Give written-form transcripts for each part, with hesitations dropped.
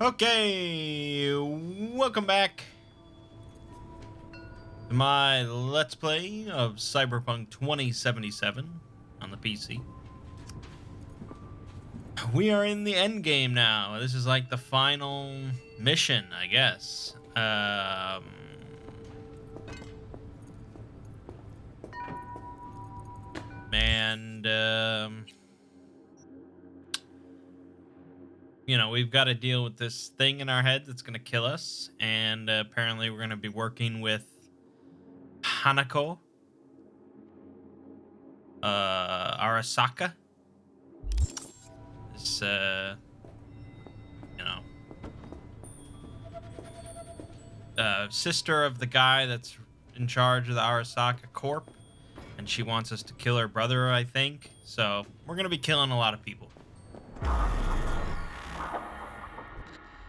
Okay, welcome back to my Let's Play of Cyberpunk 2077 on the PC. We are in the end game now. This is like the final mission, I guess. You know, we've got to deal with this thing in our head that's going to kill us. And apparently we're going to be working with Hanako. Arasaka. This, sister of the guy that's in charge of the Arasaka Corp. And she wants us to kill her brother, I think. So we're going to be killing a lot of people.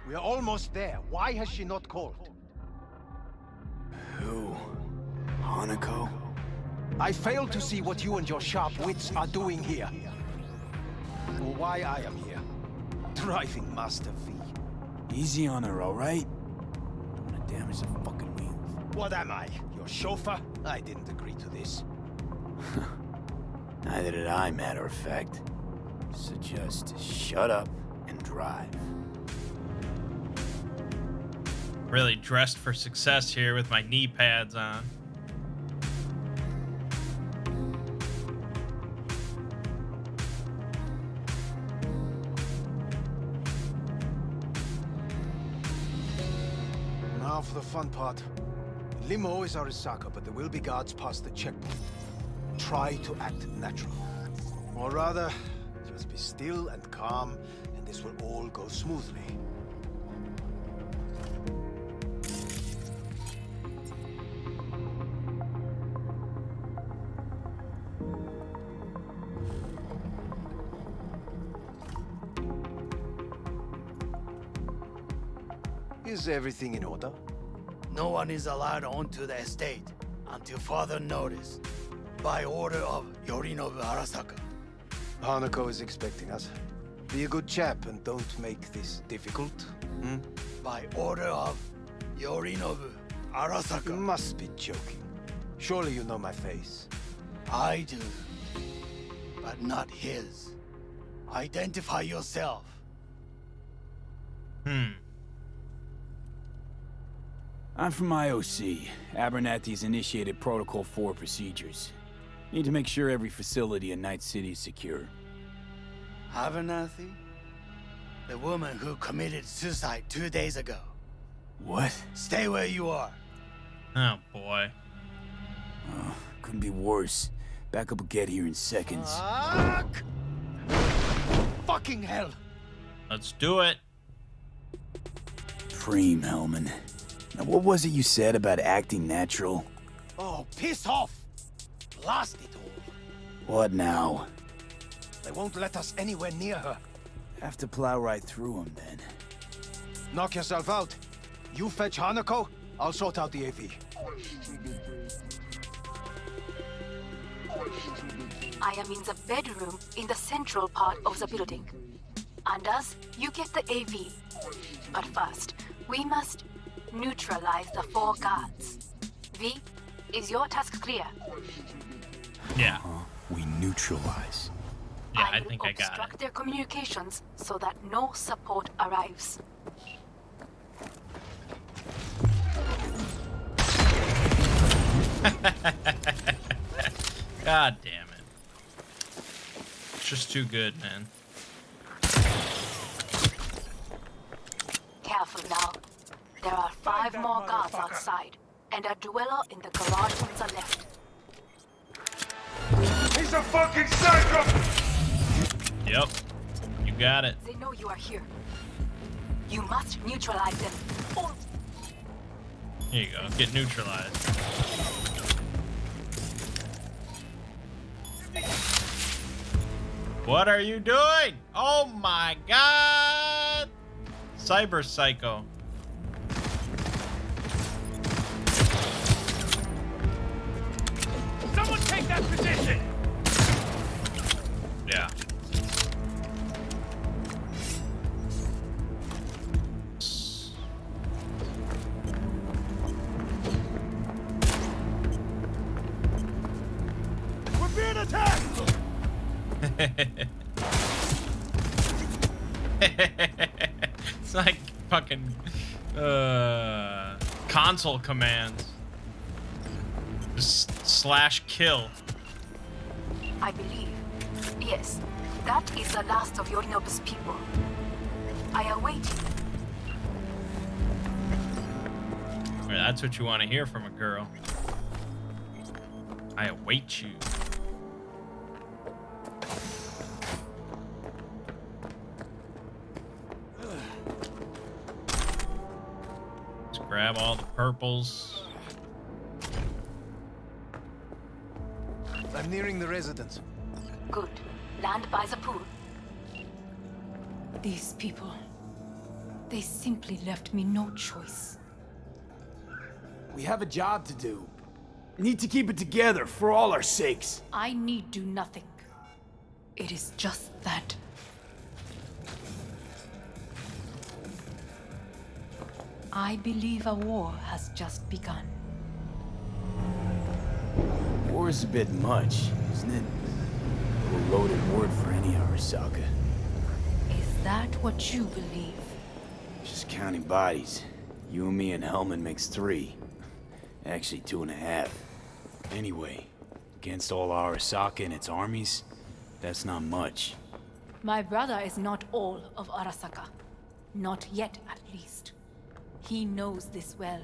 We are almost there. Why has she not called? Who? Hanako? I fail to see what you and your sharp wits are doing here. Or why I am here. Driving Master V. Easy on her, alright? Don't wanna damage the fucking wheels. What am I? Your chauffeur? I didn't agree to this. Neither did I, matter of fact. So just shut up and drive. Really dressed for success here with my knee pads on. Now for the fun part. Limo is Arasaka, but there will be guards past the checkpoint. Try to act natural. Or rather, just be still and calm, and this will all go smoothly. Is everything in order? No one is allowed onto the estate until further notice, by order of Yorinobu Arasaka. Hanako is expecting us. Be a good chap and don't make this difficult. By order of Yorinobu You Arasaka. must be joking. Surely you know my face. I do, but not his. Identify yourself. I'm from IOC. Abernathy's initiated Protocol 4 procedures. Need to make sure every facility in Night City is secure. Abernathy? The woman who committed suicide 2 days ago. What? Stay where you are. Oh, boy. Oh, couldn't be worse. Backup will get here in seconds. Fuck! Fucking hell! Let's do it. Preem, Hellman. Now, what was it you said about acting natural? Oh, piss off! Blast it all. What now? They won't let us anywhere near her. Have to plow right through them, then. Knock yourself out. You fetch Hanako, I'll sort out the AV. I am in the bedroom in the central part of the building. Anders, you get the AV. But first, we must neutralize the 4 guards. V, is your task clear? Yeah. We neutralize. Yeah, I will think I got obstruct it. their communications so that no support arrives. God damn it. It's just too good, man. Careful now. There are 5 more guards outside, and a dweller in the garage on the left. He's a fucking psycho! Yep. You got it. They know you are here. You must neutralize them. Or Here you go. Get neutralized. What are you doing? Oh my god! Cyber Psycho. Someone take that position! Yeah. It's like fucking console commands. Just slash kill. I believe. Yes, that is the last of Yorinobu's people. I await you. Well, that's what you want to hear from a girl. I await you. Let's grab all the purples. I'm nearing the residence. Good. Land by the pool. These people, they simply left me no choice. We have a job to do. Need to keep it together for all our sakes. I need do nothing. It is just that. I believe a war has just begun. War's a bit much, isn't it? A loaded word for any Arasaka. Is that what you believe? Just counting bodies. You and me and Hellman makes 3. Actually, 2.5. Anyway, against all Arasaka and its armies, that's not much. My brother is not all of Arasaka. Not yet, at least. He knows this well.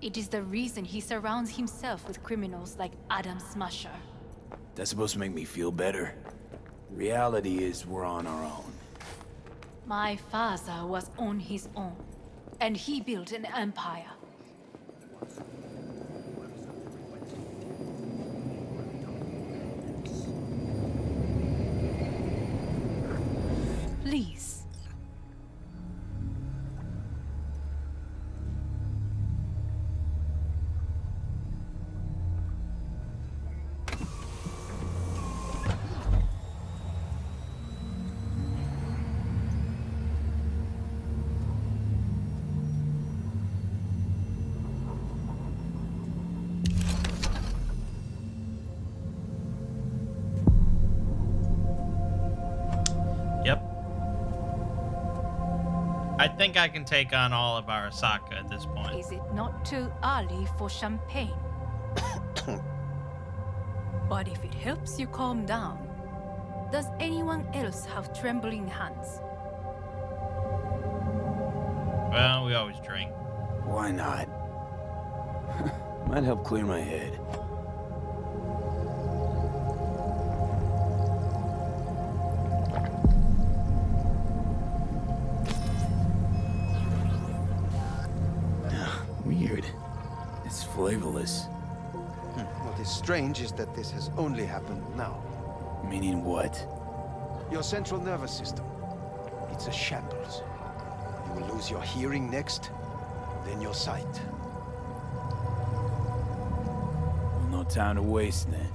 It is the reason he surrounds himself with criminals like Adam Smasher. That's supposed to make me feel better. Reality is we're on our own. My father was on his own, and he built an empire. Please. Yep. I think I can take on all of Arasaka at this point. Is it not too early for champagne? But if it helps you calm down, does anyone else have trembling hands? Well, we always drink. Why not? Might help clear my head. Weird. It's flavorless. What is strange is that this has only happened now. Meaning what? Your central nervous system. It's a shambles. You will lose your hearing next, then your sight. Well, no time to waste then.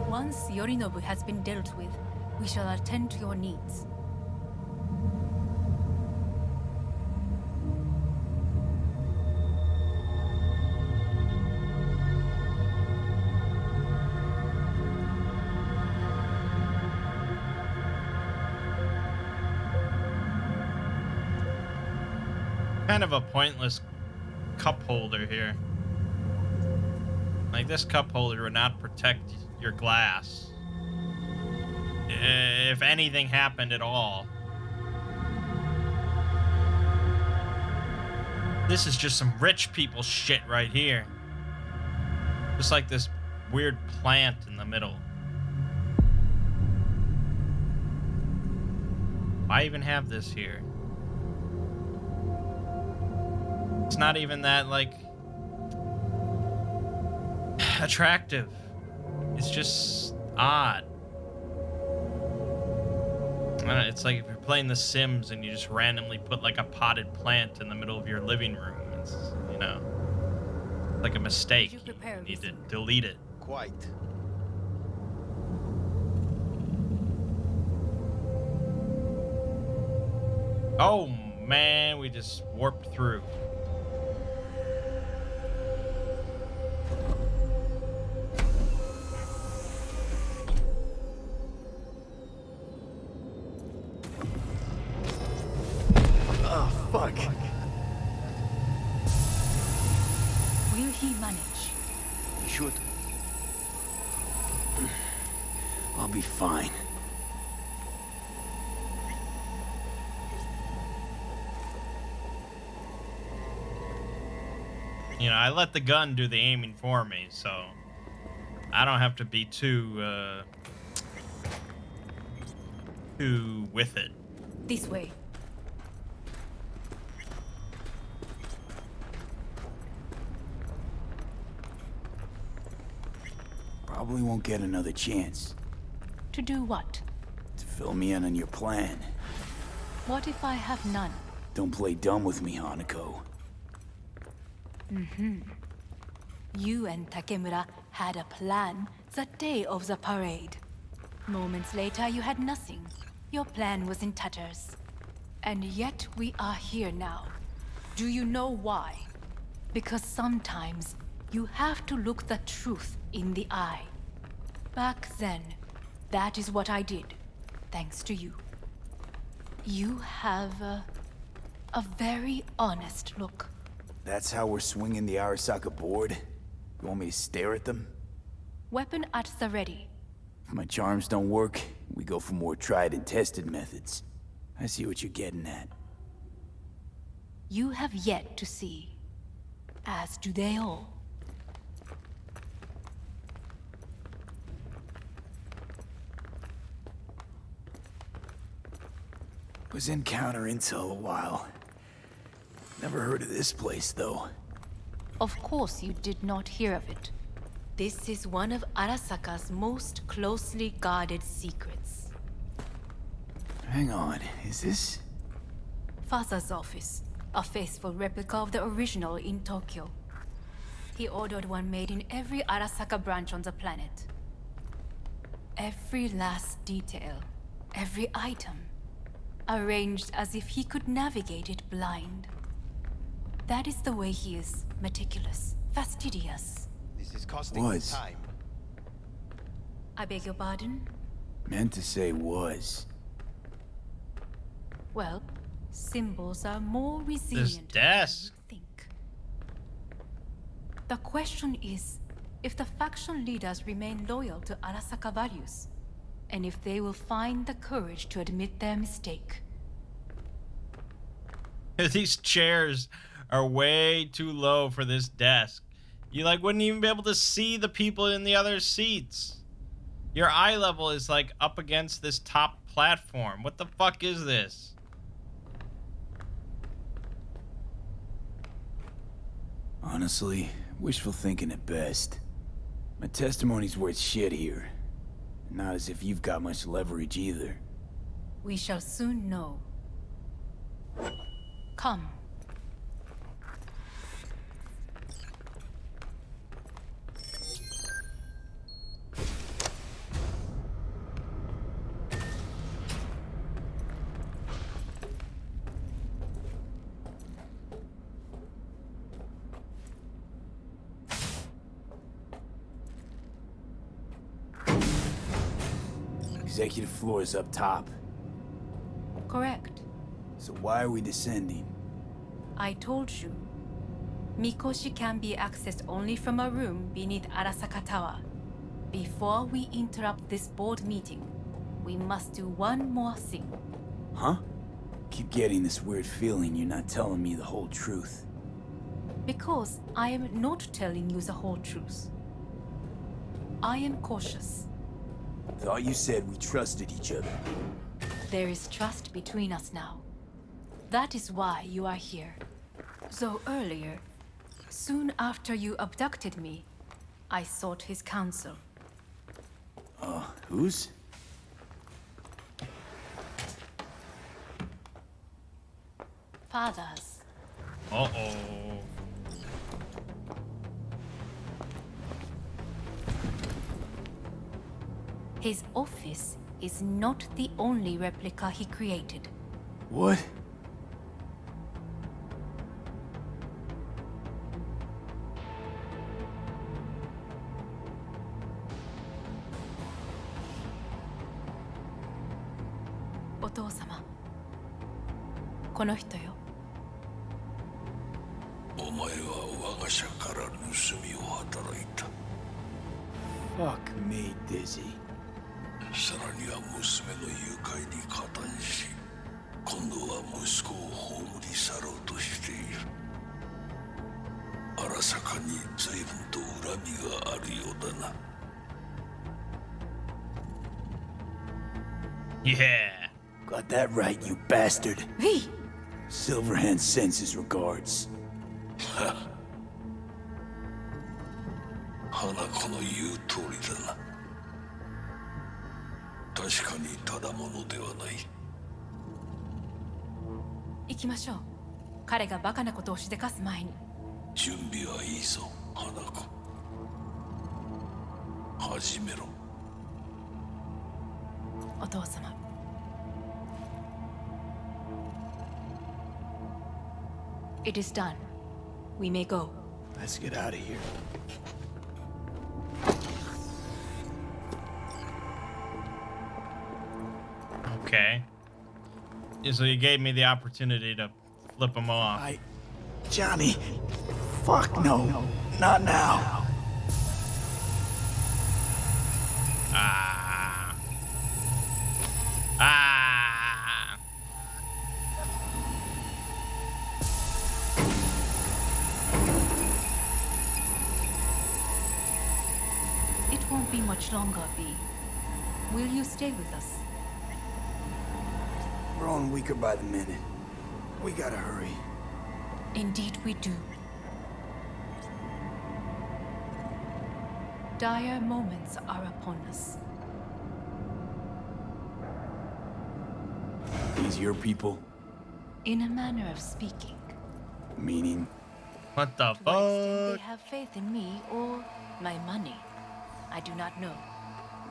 Once Yorinobu has been dealt with, we shall attend to your needs. Kind of a pointless cup holder here. Like, this cup holder would not protect your glass. If anything happened at all. This is just some rich people shit right here. Just like this weird plant in the middle. Why even have this here? It's not even that, like, attractive. It's just odd. I don't know, it's like if you're playing The Sims and you just randomly put like a potted plant in the middle of your living room. It's, you know, like a mistake. Did you prepare You need to everything? delete it. Quite. Oh man, we just warped through. should. I'll be fine. You know, I let the gun do the aiming for me, so I don't have to be too with it. This way. Probably won't get another chance To do what? to fill me in on your plan. What if I have none? Don't play dumb with me, Hanako. You and Takemura had a plan the day of the parade. Moments later, you had nothing. Your plan was in tatters. And yet we are here now. Do you know why? Because sometimes you have to look the truth in the eye. Back then, that is what I did, thanks to you. You have a very honest look. That's how we're swinging the Arasaka board? You want me to stare at them? Weapon at the ready. If my charms don't work, we go for more tried and tested methods. I see what you're getting at. You have yet to see, as do they all. Was in counter intel a while. Never heard of this place, though. Of course you did not hear of it. This is one of Arasaka's most closely guarded secrets. Hang on, is this? Father's office, a faithful replica of the original in Tokyo. He ordered one made in every Arasaka branch on the planet. Every last detail, every item, arranged as if he could navigate it blind. That is the way he is, meticulous, fastidious. This is costing me Was. time. I beg your pardon? Meant to say was. Well, symbols are more resilient desk. than you think. The question is, if the faction leaders remain loyal to Arasaka values, and if they will find the courage to admit their mistake. These chairs are way too low for this desk. You like wouldn't even be able to see the people in the other seats. Your eye level is like up against this top platform. What the fuck is this? Honestly, wishful thinking at best. My testimony's worth shit here. Not as if you've got much leverage either. We shall soon know. Come. Executive floor is up top. Correct. So why are we descending? I told you. Mikoshi can be accessed only from a room beneath Arasaka Tower. Before we interrupt this board meeting, we must do one more thing. Huh? Keep getting this weird feeling you're not telling me the whole truth. Because I am not telling you the whole truth. I am cautious. Thought you said we trusted each other. There is trust between us now. That is why you are here. So earlier, soon after you abducted me, I sought his counsel. Whose? Father's. Uh-oh. His office is not the only replica he created. What? Otou-sama. この人よ。お前は我が社から盗みを働いた。Fuck me, Dizzy. さらには娘の誘拐に加担し、今度は息子を葬り去ろうとしている。荒坂に随分と恨みがあるようだな。Yeah. Got that right, you bastard. V! Silverhand sends his regards. 花子の言う通りだな。確かにただものではない。行きましょう。彼がバカなことをしでかす前に。準備はいいぞ、花子。始めろ。お父様。It is done. We may go. Let's get out of here. Okay. Yeah, so you gave me the opportunity to flip him off. Johnny. Fuck no. Not now. Ah. Ah. It won't be much longer, V. Will you stay with us? We're on weaker by the minute. We gotta hurry. Indeed we do. Dire moments are upon us. These your people? In a manner of speaking. Meaning? What the To what extent fuck? they have faith in me or my money, I do not know.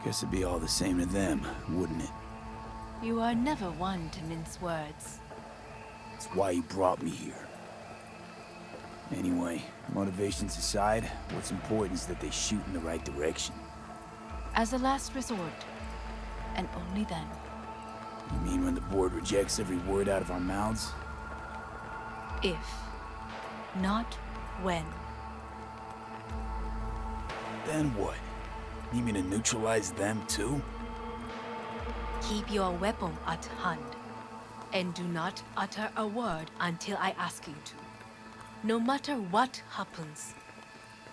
Guess it'd be all the same to them, wouldn't it? You are never one to mince words. That's why you brought me here. Anyway, motivations aside, what's important is that they shoot in the right direction. As a last resort, and only then. You mean when the board rejects every word out of our mouths? If, not when. Then what? You mean to neutralize them too? Keep your weapon at hand, and do not utter a word until I ask you to. No matter what happens,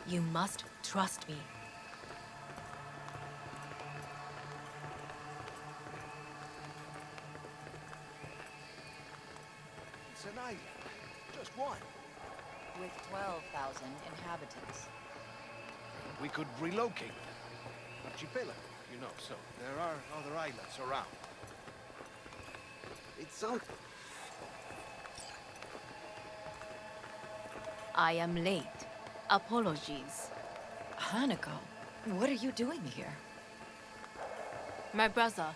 you must trust me. It's an island. Just one. With 12,000 inhabitants. We could relocate them. Archipelago, you know, so there are other islands around. It's something. I am late. Apologies. Hanako, what are you doing here? My brother,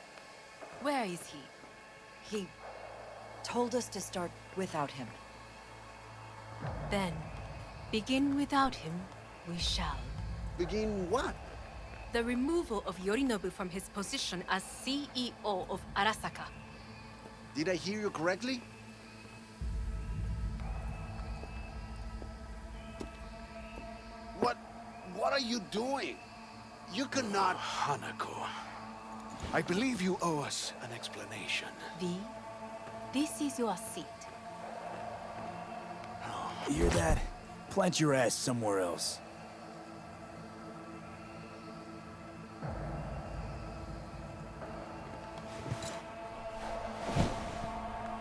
where is he? He told us to start without him. Then, begin without him, we shall. Begin what? The removal of Yorinobu from his position as CEO of Arasaka. Did I hear you correctly? What are you doing? You cannot... Hanako. I believe you owe us an explanation. V, this is your seat. You hear that? Plant your ass somewhere else.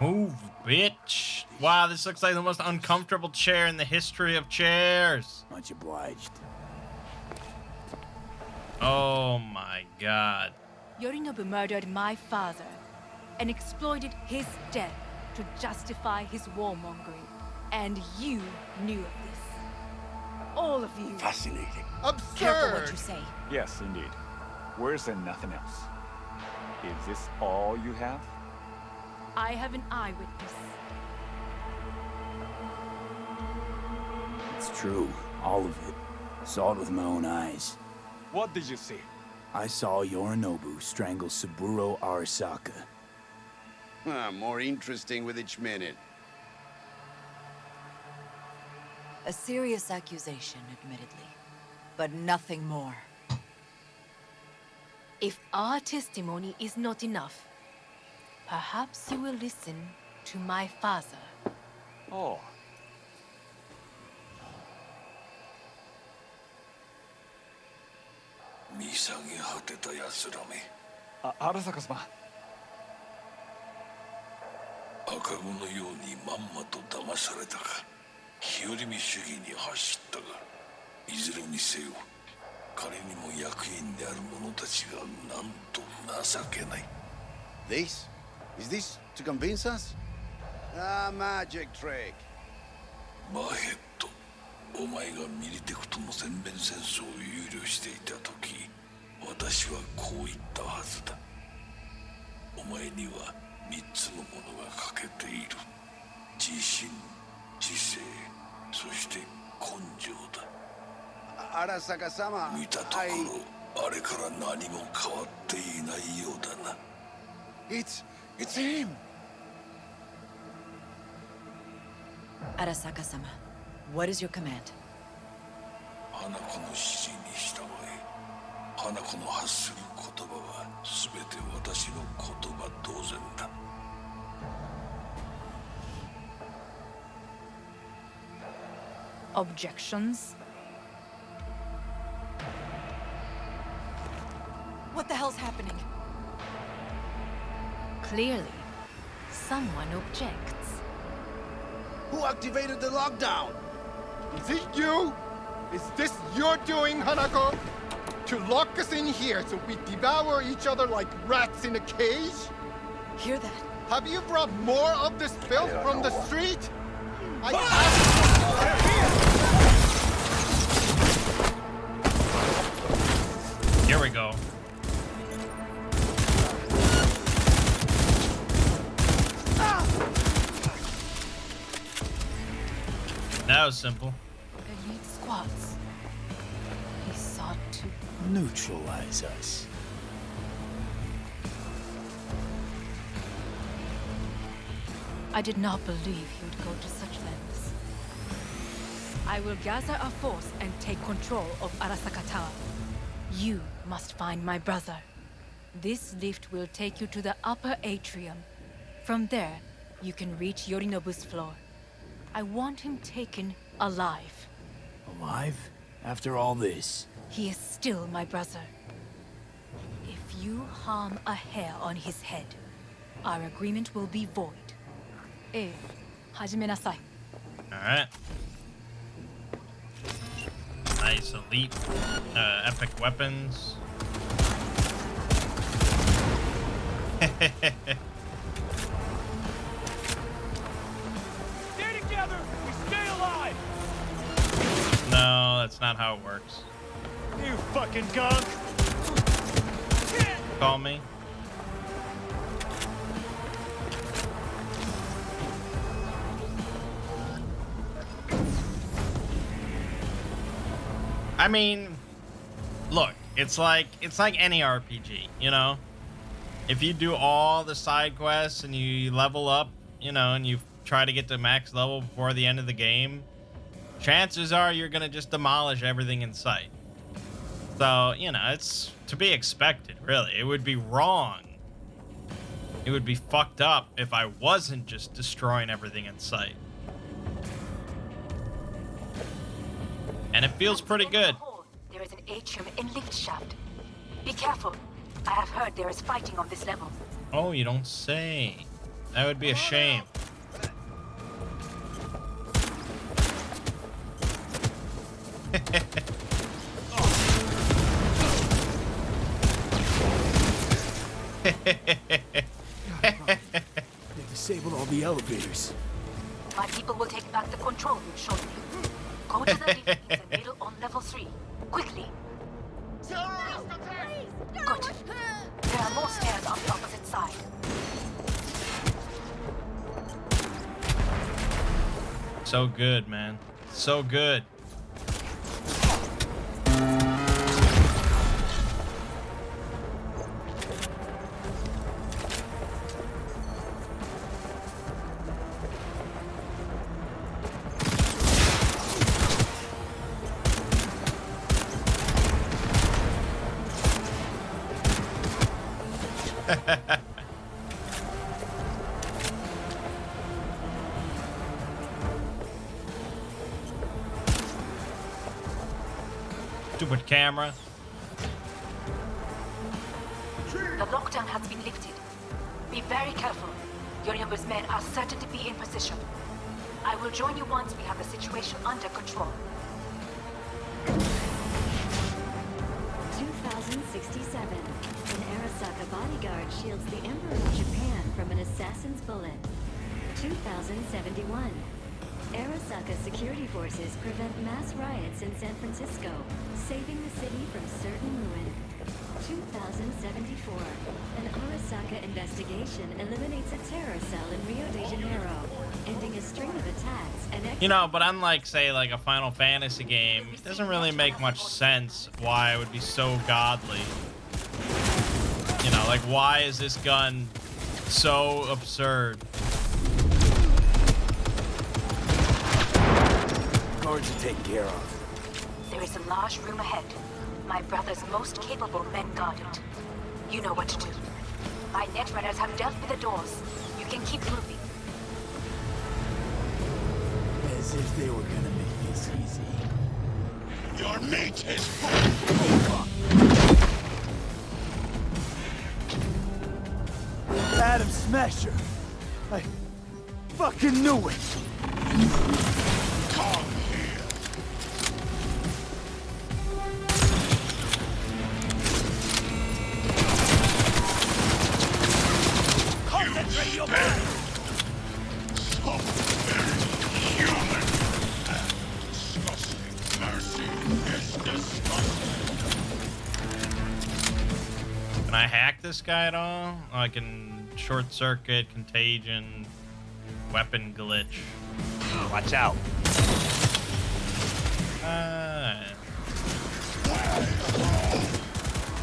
Move, bitch. Wow, this looks like the most uncomfortable chair in the history of chairs. Much obliged. Oh my god. Yorinobu murdered my father and exploited his death to justify his warmongering. And you knew of this. All of you. Fascinating. Careful what you say. Yes, indeed. Worse and nothing else. Is this all you have? I have an eyewitness. It's true. All of it. Saw it with my own eyes. What did you see? I saw Yorinobu strangle Saburo Arasaka. More interesting with each minute. A serious accusation, admittedly. But nothing more. If our testimony is not enough, perhaps you will listen to my father. Oh. 見下げ果てた奴らめ。荒坂様。赤子のようにまんまと騙されたか。日和見主義に走ったが、いずれにせよ、彼にも役員である者たちがなんと情けない。This? Is this to convince us? Ah, magic trick. マヘッド、お前がミリテクとの全面戦争を憂慮していた時、私はこう言ったはずだ。お前には3つのものが欠けている。自信、知性、そして根性だ。Arasaka-sama, 見たところ、あれから何も変わっていないようだな。It's him! Arasaka-sama, what is your command? 花子の指示に従え。花子の発する言葉は全て私の言葉同然だ。Objections? What the hell's happening? Clearly, someone objects. Who activated the lockdown? Is it you? Is this your doing, Hanako? To lock us in here so we devour each other like rats in a cage? Hear that? Have you brought more of this filth from the street? Here we go. That was simple. Elite squads. He sought to Neutralize us. I did not believe he would go to such lengths. I will gather a force and take control of Arasaka Tower. You must find my brother. This lift will take you to the upper atrium. From there, you can reach Yorinobu's floor. I want him taken alive. Alive? After all this? He is still my brother. If you harm a hair on his head, our agreement will be void. Hajime nasai. Alright. Nice elite epic weapons. Stay together! We stay alive! No, that's not how it works. You fucking gunk! Call me. I mean, look, it's like any RPG, you know? If you do all the side quests and you level up, you know, and you try to get to max level before the end of the game, chances are you're gonna just demolish everything in sight. So, you know, it's to be expected, really. It would be wrong. It would be fucked up if I wasn't just destroying everything in sight. And it feels pretty good. There is an atrium in lift shaft. Be careful. I have heard there is fighting on this level. Oh, you don't say. That would be a shame. They disabled all the elevators. My people will take back the control room shortly. Go to the lift in the middle on level 3. Quickly. Good. There are more stairs on the opposite side. So good, man. So good. Stupid camera. The lockdown has been lifted. Be very careful. Yorinobu's men are certain to be in position. I will join you once we have the situation under control. 2067. An Arasaka bodyguard shields the Emperor of Japan from an assassin's bullet. 2071. Arasaka security forces prevent mass riots in San Francisco, saving the city from certain ruin. 2074. An Arasaka investigation eliminates a terror cell in Rio de Janeiro, ending a string of attacks and You know, but unlike, say, like a Final Fantasy game, it doesn't really make much sense why it would be so godly. You know, like, why is this gun so absurd? Guards are taken care of. There is a large room ahead. My brother's most capable men guard it. You know what to do. My netrunners have dealt with the doors. You can keep moving. As if they were gonna make this easy. Your mate is Adam Smasher! I fucking knew it! Come here. Concentrate your mind. So very human and disgusting. Mercy is disgusting. Can I hack this guy at all? Oh, I can short circuit, contagion, weapon glitch. Watch out.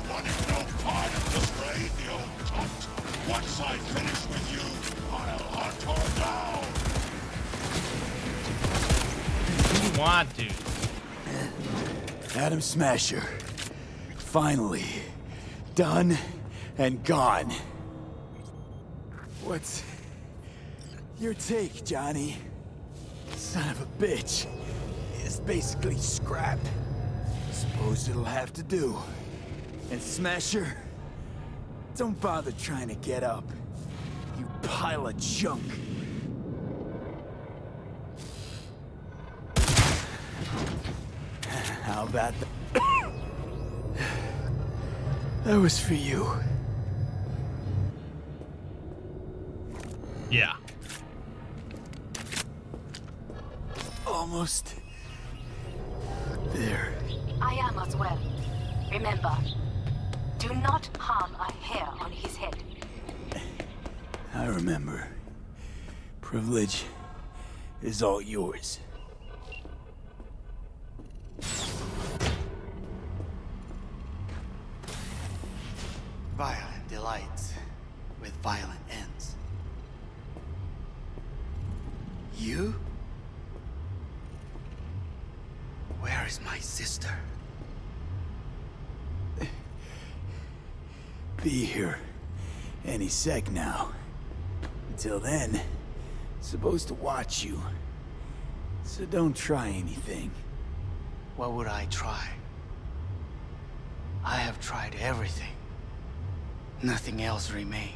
Wanted no part of this raid, you old cunt. Once I finish with you, I'll hunt her down. What do you want, dude? Adam Smasher. Finally. Done and gone. What's your take, Johnny? Son of a bitch. It's basically scrap. Suppose it'll have to do. And Smasher, don't bother trying to get up. You pile of junk. How about that? That was for you. Yeah. Almost there. I am as well. Remember, do not harm a hair on his head. I remember. Privilege is all yours. Violent delights with violent ends. You? Where is my sister? Be here any sec now. Until then, supposed to watch you. So don't try anything. What would I try? I have tried everything. Nothing else remains.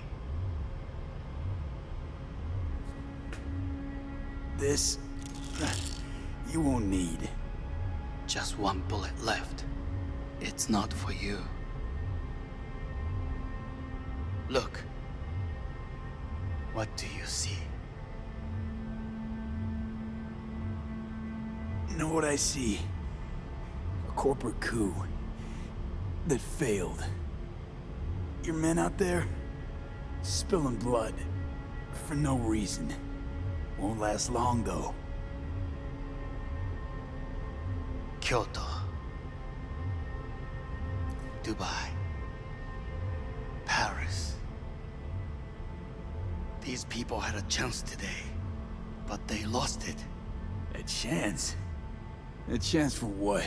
This, you won't need. Just one bullet left. It's not for you. Look. What do you see? Know what I see? A corporate coup that failed. Your men out there, spilling blood for no reason. Won't last long, though. Kyoto. Dubai. Paris. These people had a chance today, but they lost it. A chance? A chance for what?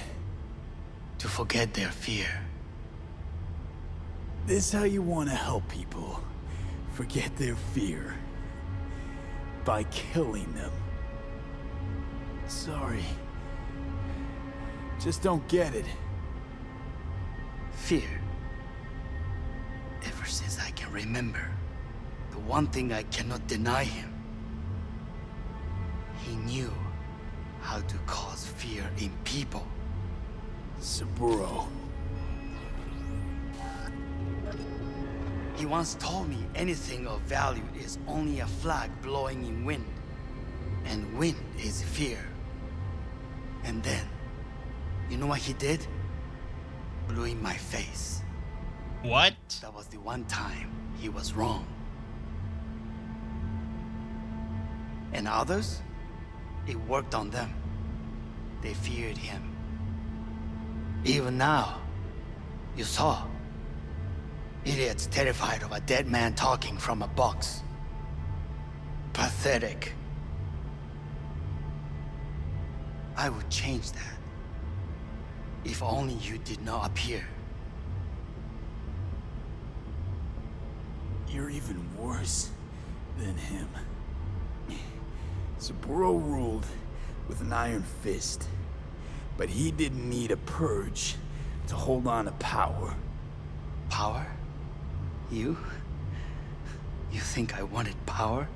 To forget their fear. This how you want to help people forget their fear? By killing them. Sorry. Just don't get it. Fear. Ever since I can remember, the one thing I cannot deny him. He knew how to cause fear in people. Saburo. He once told me anything of value is only a flag blowing in wind. And wind is fear. And then, you know what he did? Blew in my face. What? That was the one time he was wrong. And others? It worked on them. They feared him. Even now, you saw. Idiots terrified of a dead man talking from a box. Pathetic. I would change that. If only you did not appear. You're even worse than him. Saburo ruled with an iron fist, but he didn't need a purge to hold on to power. Power? You? You think I wanted power?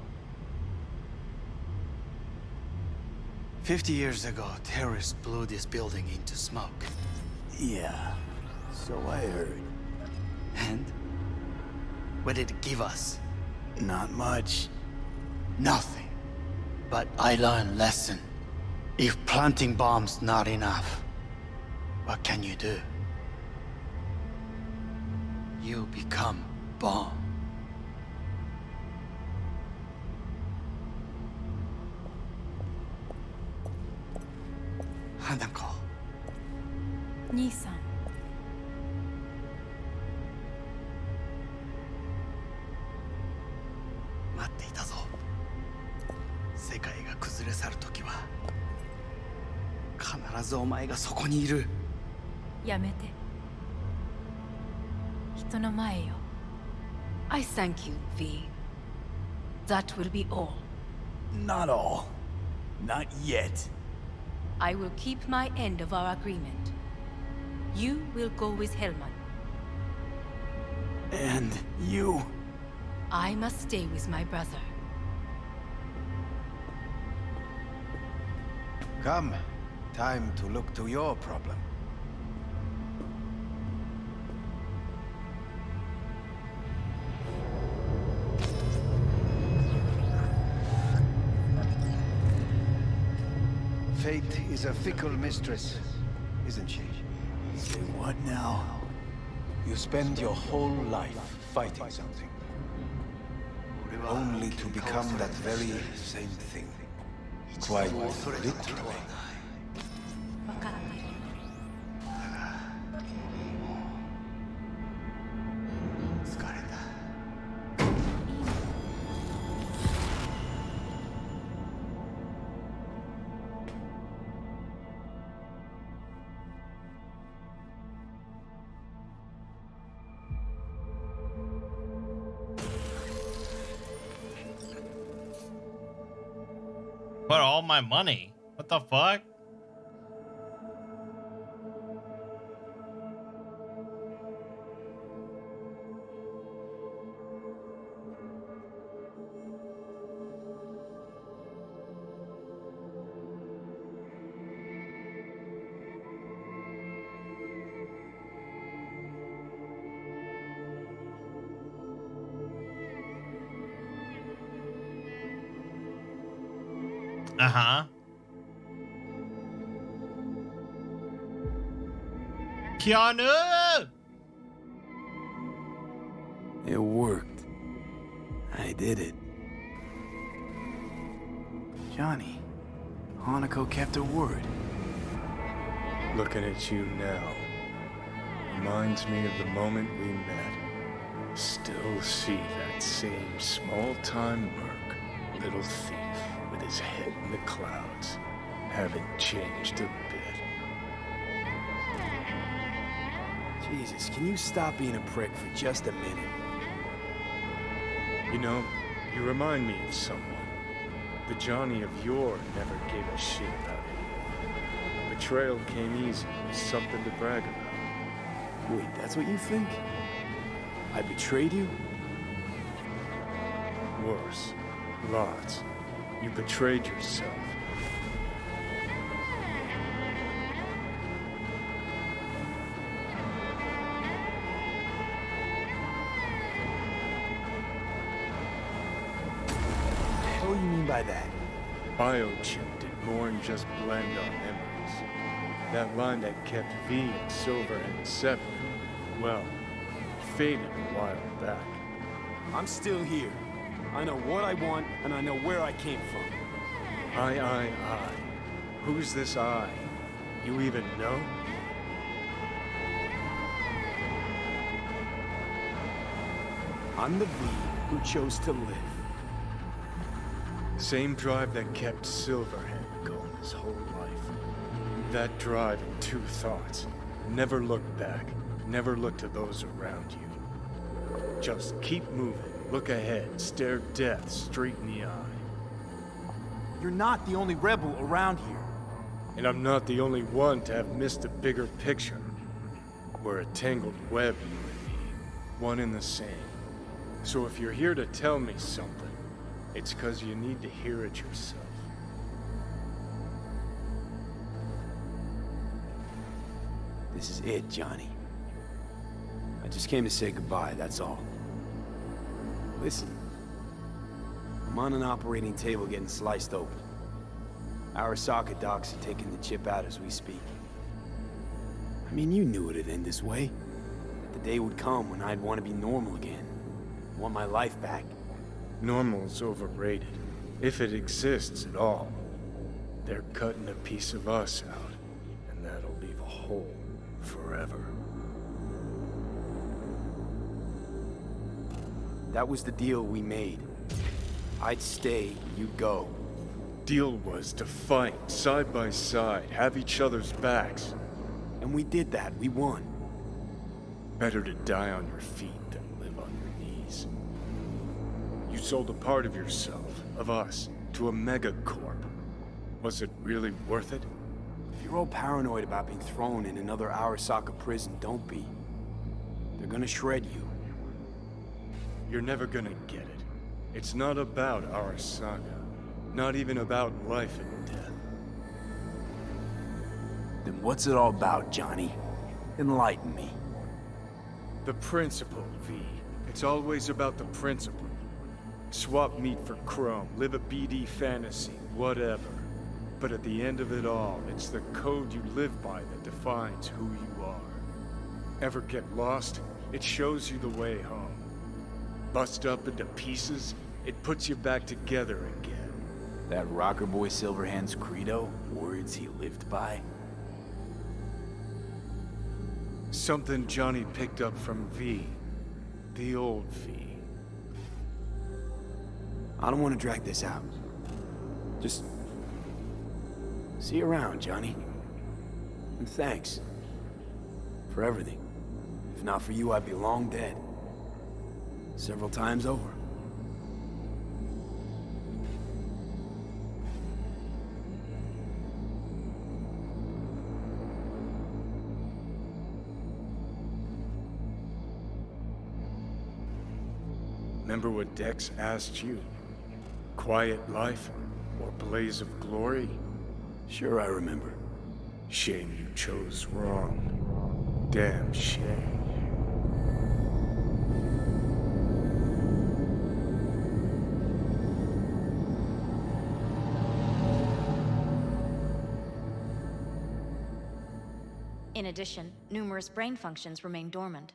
50 years ago, terrorists blew this building into smoke. Yeah, so I heard. And? What did it give us? Not much. Nothing. But I learned a lesson. If planting bombs not enough, what can you do? You become bomb. Hanako. 兄さん。待っていたぞ。世界が崩れ去るときは必ずお前がそこにいる。やめて。人の前よ。I thank you, V. That will be all. Not all. Not yet. I will keep my end of our agreement. You will go with Hellman. And you? I must stay with my brother. Come. Time to look to your problem. Fate is a fickle mistress, isn't she? Say what now? You spend your whole life fighting something, only to become that very same thing. Quite literally. わからない。疲れた。But all my money? What the fuck? Uh-huh. Keanu! It worked. I did it. Johnny, Hanako kept her word. Looking at you now reminds me of the moment we met. Still see that same small-time merc, little thief with his head in the clouds. Haven't changed a bit. Jesus, can you stop being a prick for just a minute? You know, you remind me of someone. The Johnny of yore never gave a shit about it. Betrayal came easy, something to brag about. Wait, that's what you think? I betrayed you? Worse. Lots. You betrayed yourself. What do you mean by that? Biochip did more than just blend our memories. That line that kept V and Silverhand separate, well, faded a while back. I'm still here. I know what I want, and I know where I came from. I. Who's this I? You even know? I'm the V who chose to live. Same drive that kept Silverhand going his whole life. That drive and two thoughts. Never look back. Never look to those around you. Just keep moving. Look ahead. Stare death straight in the eye. You're not the only rebel around here. And I'm not the only one to have missed the bigger picture. We're a tangled web, you and me. One and the same. So if you're here to tell me something, it's 'cause you need to hear it yourself. This is it, Johnny. I just came to say goodbye, that's all. Listen. I'm on an operating table getting sliced open. Arasaka docs are taking the chip out as we speak. I mean, you knew it'd end this way. That the day would come when I'd want to be normal again. Want my life back. Normal's overrated. If it exists at all. They're cutting a piece of us out, and that'll leave a hole forever. That was the deal we made. I'd stay, you'd go. Deal was to fight, side by side, have each other's backs. And we did that, we won. Better to die on your feet than live on your knees. You sold a part of yourself, of us, to a megacorp. Was it really worth it? If you're all paranoid about being thrown in another Arasaka prison, don't be. They're gonna shred you. You're never gonna get it. It's not about Arasaka. Not even about life and death. Then what's it all about, Johnny? Enlighten me. The principle, V. It's always about the principle. Swap meat for chrome, live a BD fantasy, whatever. But at the end of it all, it's the code you live by that defines who you are. Ever get lost? It shows you the way home. Bust up into pieces, it puts you back together again. That rocker boy Silverhand's credo? Words he lived by? Something Johnny picked up from V. The old V. I don't want to drag this out. Just... see you around, Johnny. And thanks. For everything. If not for you, I'd be long dead. Several times over. Remember what Dex asked you? Quiet life or blaze of glory? Sure I remember. Shame you chose wrong. Damn shame. In addition, numerous brain functions remain dormant.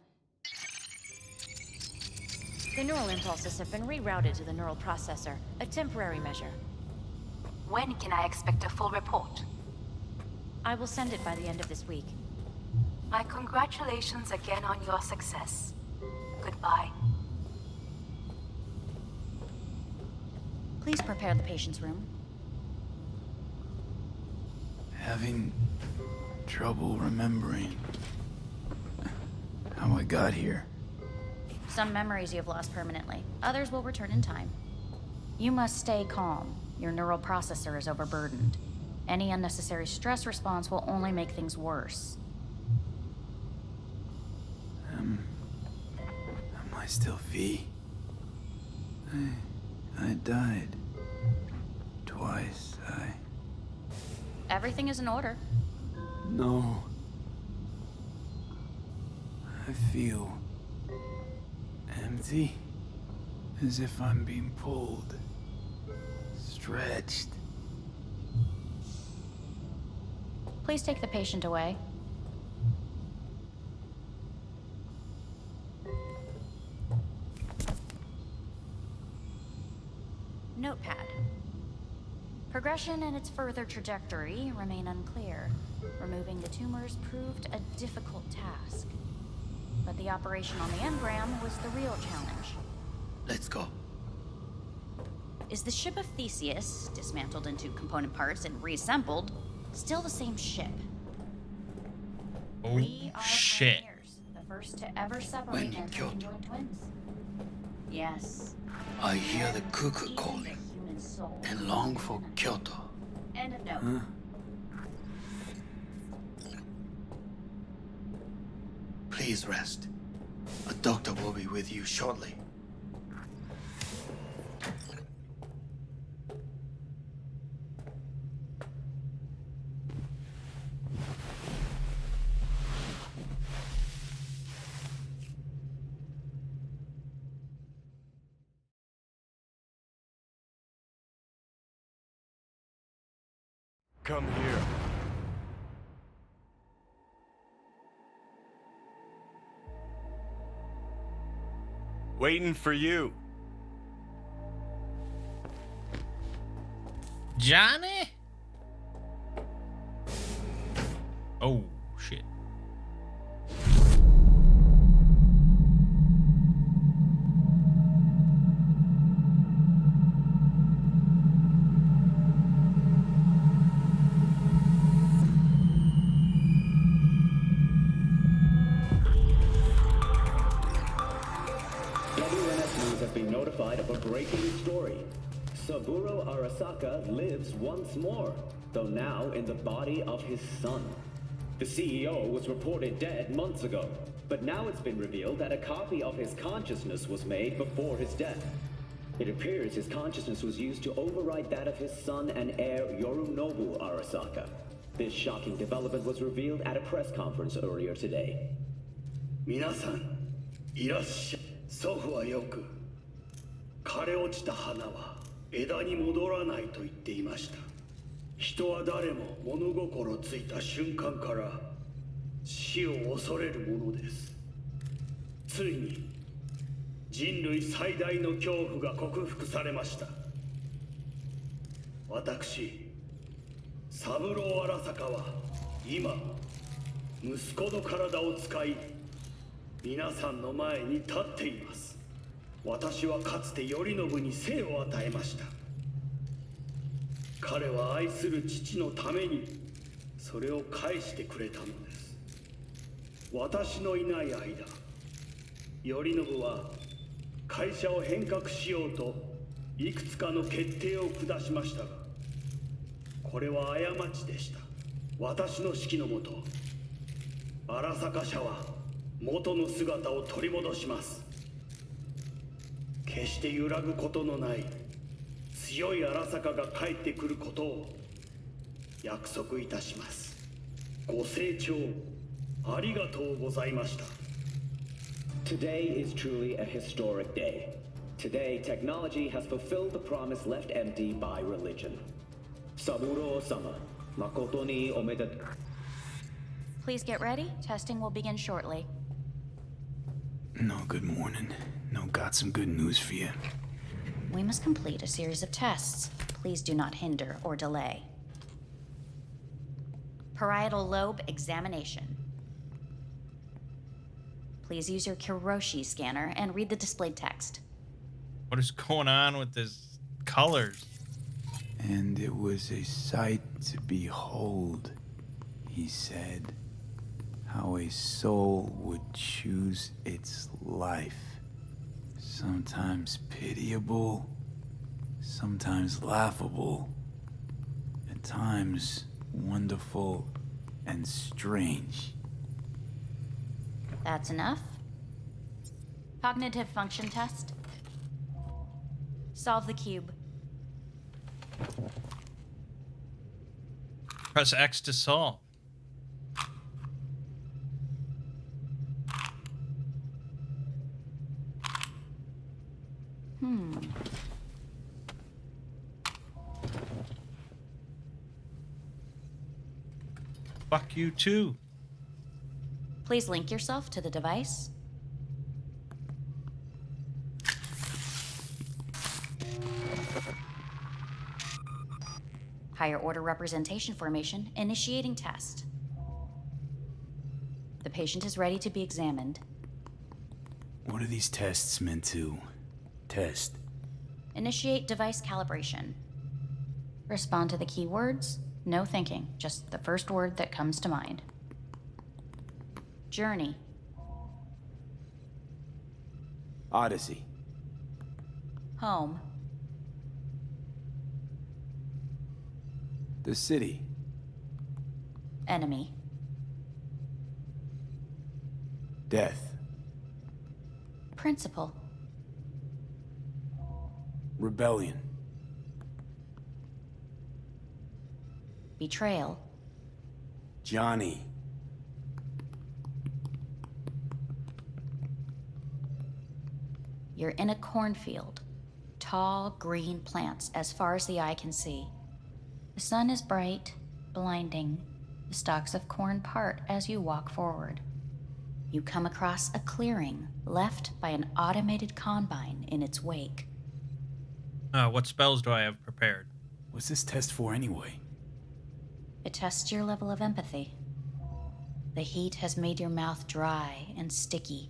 The neural impulses have been rerouted to the neural processor, a temporary measure. When can I expect a full report? I will send it by the end of this week. My congratulations again on your success. Goodbye. Please prepare the patient's room. Having trouble remembering. how I got here. Some memories you have lost permanently. Others will return in time. You must stay calm. Your neural processor is overburdened. Any unnecessary stress response will only make things worse. Am I still V? I died. Twice, Everything is in order. No. I feel empty. As if I'm being pulled. Stretched. Please take the patient away. Notepad. Progression and its further trajectory remain unclear. Removing the tumors proved a difficult task. But the operation on the engram was the real challenge. Let's go. Is the ship of Theseus, dismantled into component parts and reassembled, still the same ship? Oh, We are shit. pioneers, the first to ever separate When you and killed- join twins. Yes. I hear the cuckoo Even calling the human soul. and long for Kyoto. End of note. Please rest. A doctor will be with you shortly. Come here. Waiting for you. Johnny? Oh, shit. WNS News has been notified of a breaking story. Saburo Arasaka lives once more, though now in the body of his son. The CEO was reported dead months ago, but now it's been revealed that a copy of his consciousness was made before his death. It appears his consciousness was used to override that of his son and heir Yorinobu Arasaka. This shocking development was revealed at a press conference earlier today. 皆さん、いらっしゃい。祖父はよく、枯れ落ちた花は枝に戻らないと言っていました。人は誰も物心ついた瞬間から死を恐れるものです。ついに人類最大の恐怖が克服されました。私、三郎荒坂は今、息子の体を使い、皆さんの前に立っています。私はかつて頼信に生を与えました。彼は愛する父のためにそれを返してくれたのです。私のいない間、頼信は会社を変革しようといくつかの決定を下しましたが、これは過ちでした。私の指揮のもと、荒坂社は元の姿を取り戻します。決して揺らぐことのない強い荒坂が帰ってくることを約束いたします。ご清聴ありがとうございました。 Today is truly a historic day. Today, technology has fulfilled the promise left empty by religion. Saburo-sama, makoto ni omedetou. Please get ready. Testing will begin shortly. No, good morning. No, got some good news for you. We must complete a series of tests. Please do not hinder or delay. Parietal lobe examination. Please use your Kiroshi scanner and read the displayed text. What is going on with this colors? And it was a sight to behold, he said. how a soul would choose its life. Sometimes pitiable, sometimes laughable, at times wonderful and strange. That's enough. Cognitive function test. Solve the cube. Press X to solve. Fuck you too. Please link yourself to the device. Higher order representation formation, initiating test. The patient is ready to be examined. What are these tests meant to test? Initiate device calibration. Respond to the keywords. No thinking, just the first word that comes to mind. Journey. Odyssey. Home. The city. Enemy. Death. Principal. Rebellion. Betrayal. Johnny. You're in a cornfield. Tall, green plants as far as the eye can see. The sun is bright, blinding. The stalks of corn part as you walk forward. You come across a clearing left by an automated combine in its wake. What spells do I have prepared? What's this test for anyway? It tests your level of empathy. The heat has made your mouth dry and sticky.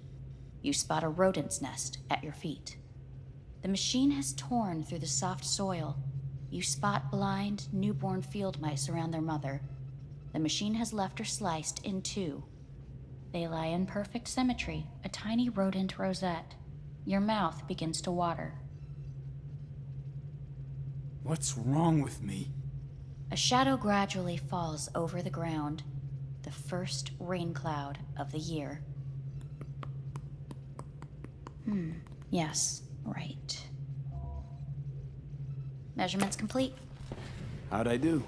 You spot a rodent's nest at your feet. The machine has torn through the soft soil. You spot blind, newborn field mice around their mother. The machine has left her sliced in two. They lie in perfect symmetry, a tiny rodent rosette. Your mouth begins to water. What's wrong with me? A shadow gradually falls over the ground, the first rain cloud of the year. Yes, right. Measurements complete. How'd I do?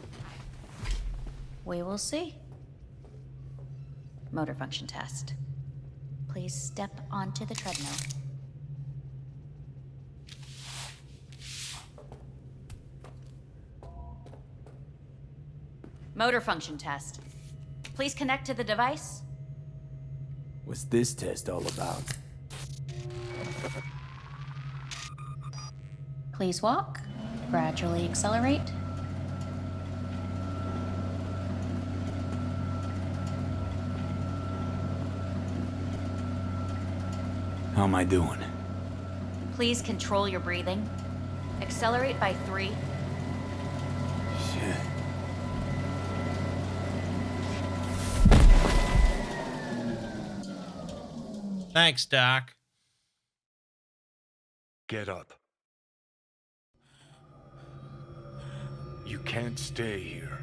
We will see. Motor function test. Please step onto the treadmill. Motor function test. Please connect to the device. What's this test all about? Please walk. Gradually accelerate. How am I doing? Please control your breathing. Accelerate by 3. Shit. Thanks, Doc. Get up. You can't stay here.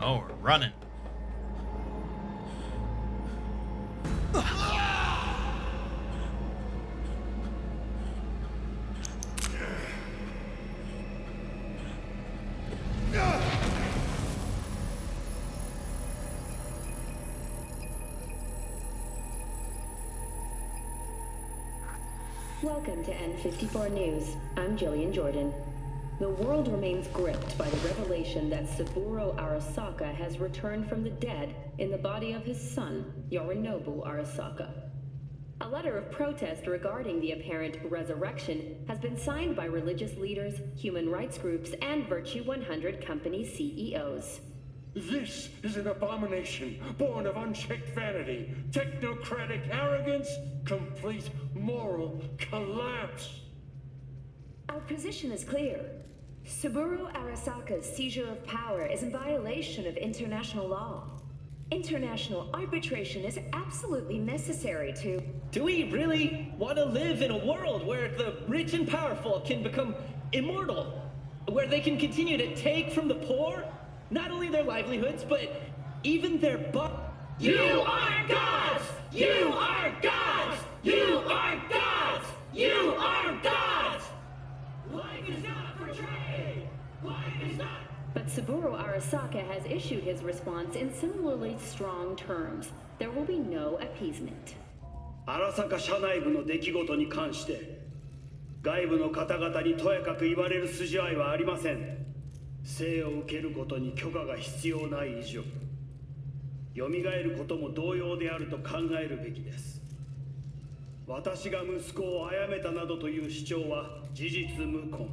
Oh, we're running. Welcome to N54 News. I'm Jillian Jordan. The world remains gripped by the revelation that Saburo Arasaka has returned from the dead in the body of his son, Yorinobu Arasaka. A letter of protest regarding the apparent resurrection has been signed by religious leaders, human rights groups, and Virtue 100 company CEOs. This is an abomination born of unchecked vanity, technocratic arrogance, complete moral collapse. Our position is clear. Saburo Arasaka's seizure of power is in violation of international law. International arbitration is absolutely necessary to... Do we really want to live in a world where the rich and powerful can become immortal? Where they can continue to take from the poor? Not only their livelihoods, but even their You are gods! You are gods! You are gods! You are gods! Life is not for trade! Life is not... But Saburo Arasaka has issued his response in similarly strong terms. There will be no appeasement. 荒坂社内部の出来事に関して外部の方々にとやかく言われる筋合いはありません。生を受けることに許可が必要ない以上、蘇ることも同様であると考えるべきです。私が息子を殺めたなどという主張は事実無根。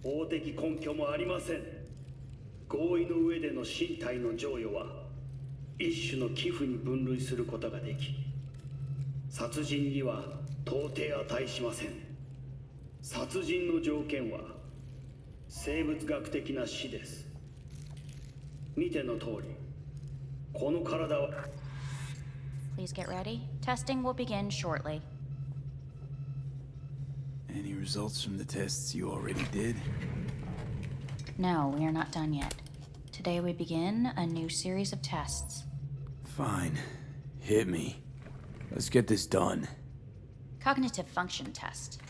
法的根拠もありません。合意の上での身体の贈与は一種の寄付に分類することができ、殺人には到底値しません。殺人の条件は生物学的な死です。見ての通り、この体は Please get ready. Testing will begin shortly. Any results from the tests you already did? No, we are not done yet. Today we begin a new series of tests. Fine. Hit me. Let's get this done. Cognitive function test.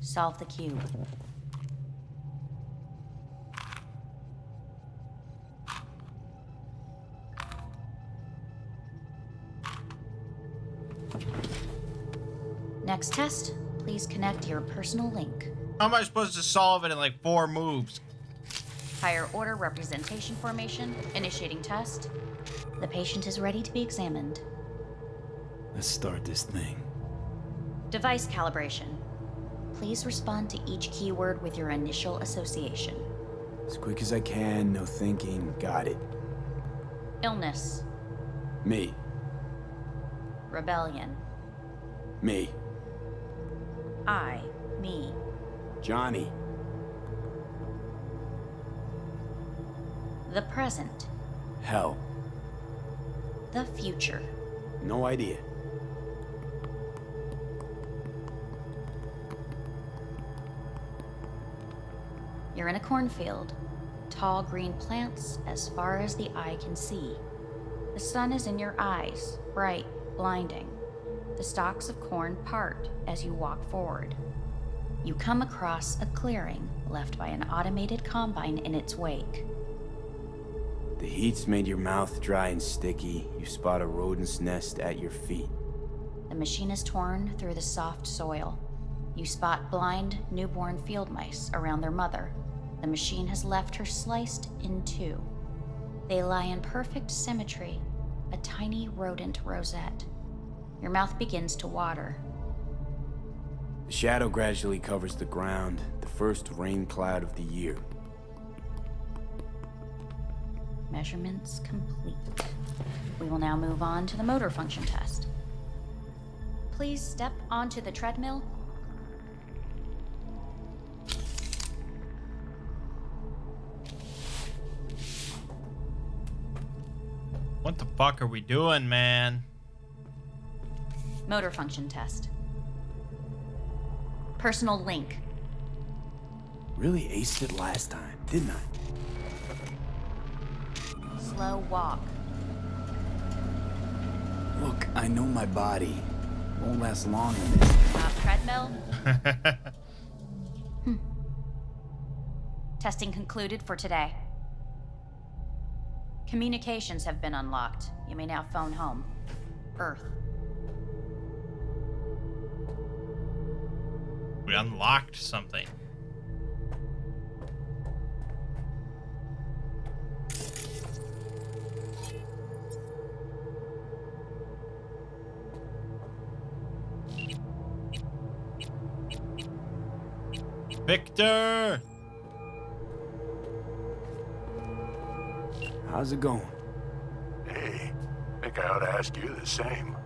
Solve the cube. Next test, please connect your personal link. How am I supposed to solve it in like 4 moves? Higher order representation formation, initiating test. The patient is ready to be examined. Let's start this thing. Device calibration. Please respond to each keyword with your initial association. As quick as I can, no thinking, got it. Illness. Me. Rebellion. Me. Me. Johnny. The present. Hell. The future. No idea. You're in a cornfield. Tall green plants as far as the eye can see. The sun is in your eyes, bright, blinding. The stalks of corn part as you walk forward. You come across a clearing left by an automated combine in its wake. The heat's made your mouth dry and sticky. You spot a rodent's nest at your feet. The machine is torn through the soft soil. You spot blind, newborn field mice around their mother. The machine has left her sliced in 2. They lie in perfect symmetry, a tiny rodent rosette. Your mouth begins to water. The shadow gradually covers the ground, the first rain cloud of the year. Measurements complete. We will now move on to the motor function test. Please step onto the treadmill. What the fuck are we doing, man? Motor function test. Personal link. Really aced it last time, didn't I? Slow walk. Look, I know my body. Won't last long in this. Treadmill. Testing concluded for today. Communications have been unlocked. You may now phone home. Earth. We unlocked something. Victor! How's it going? Hey, think I ought to ask you the same.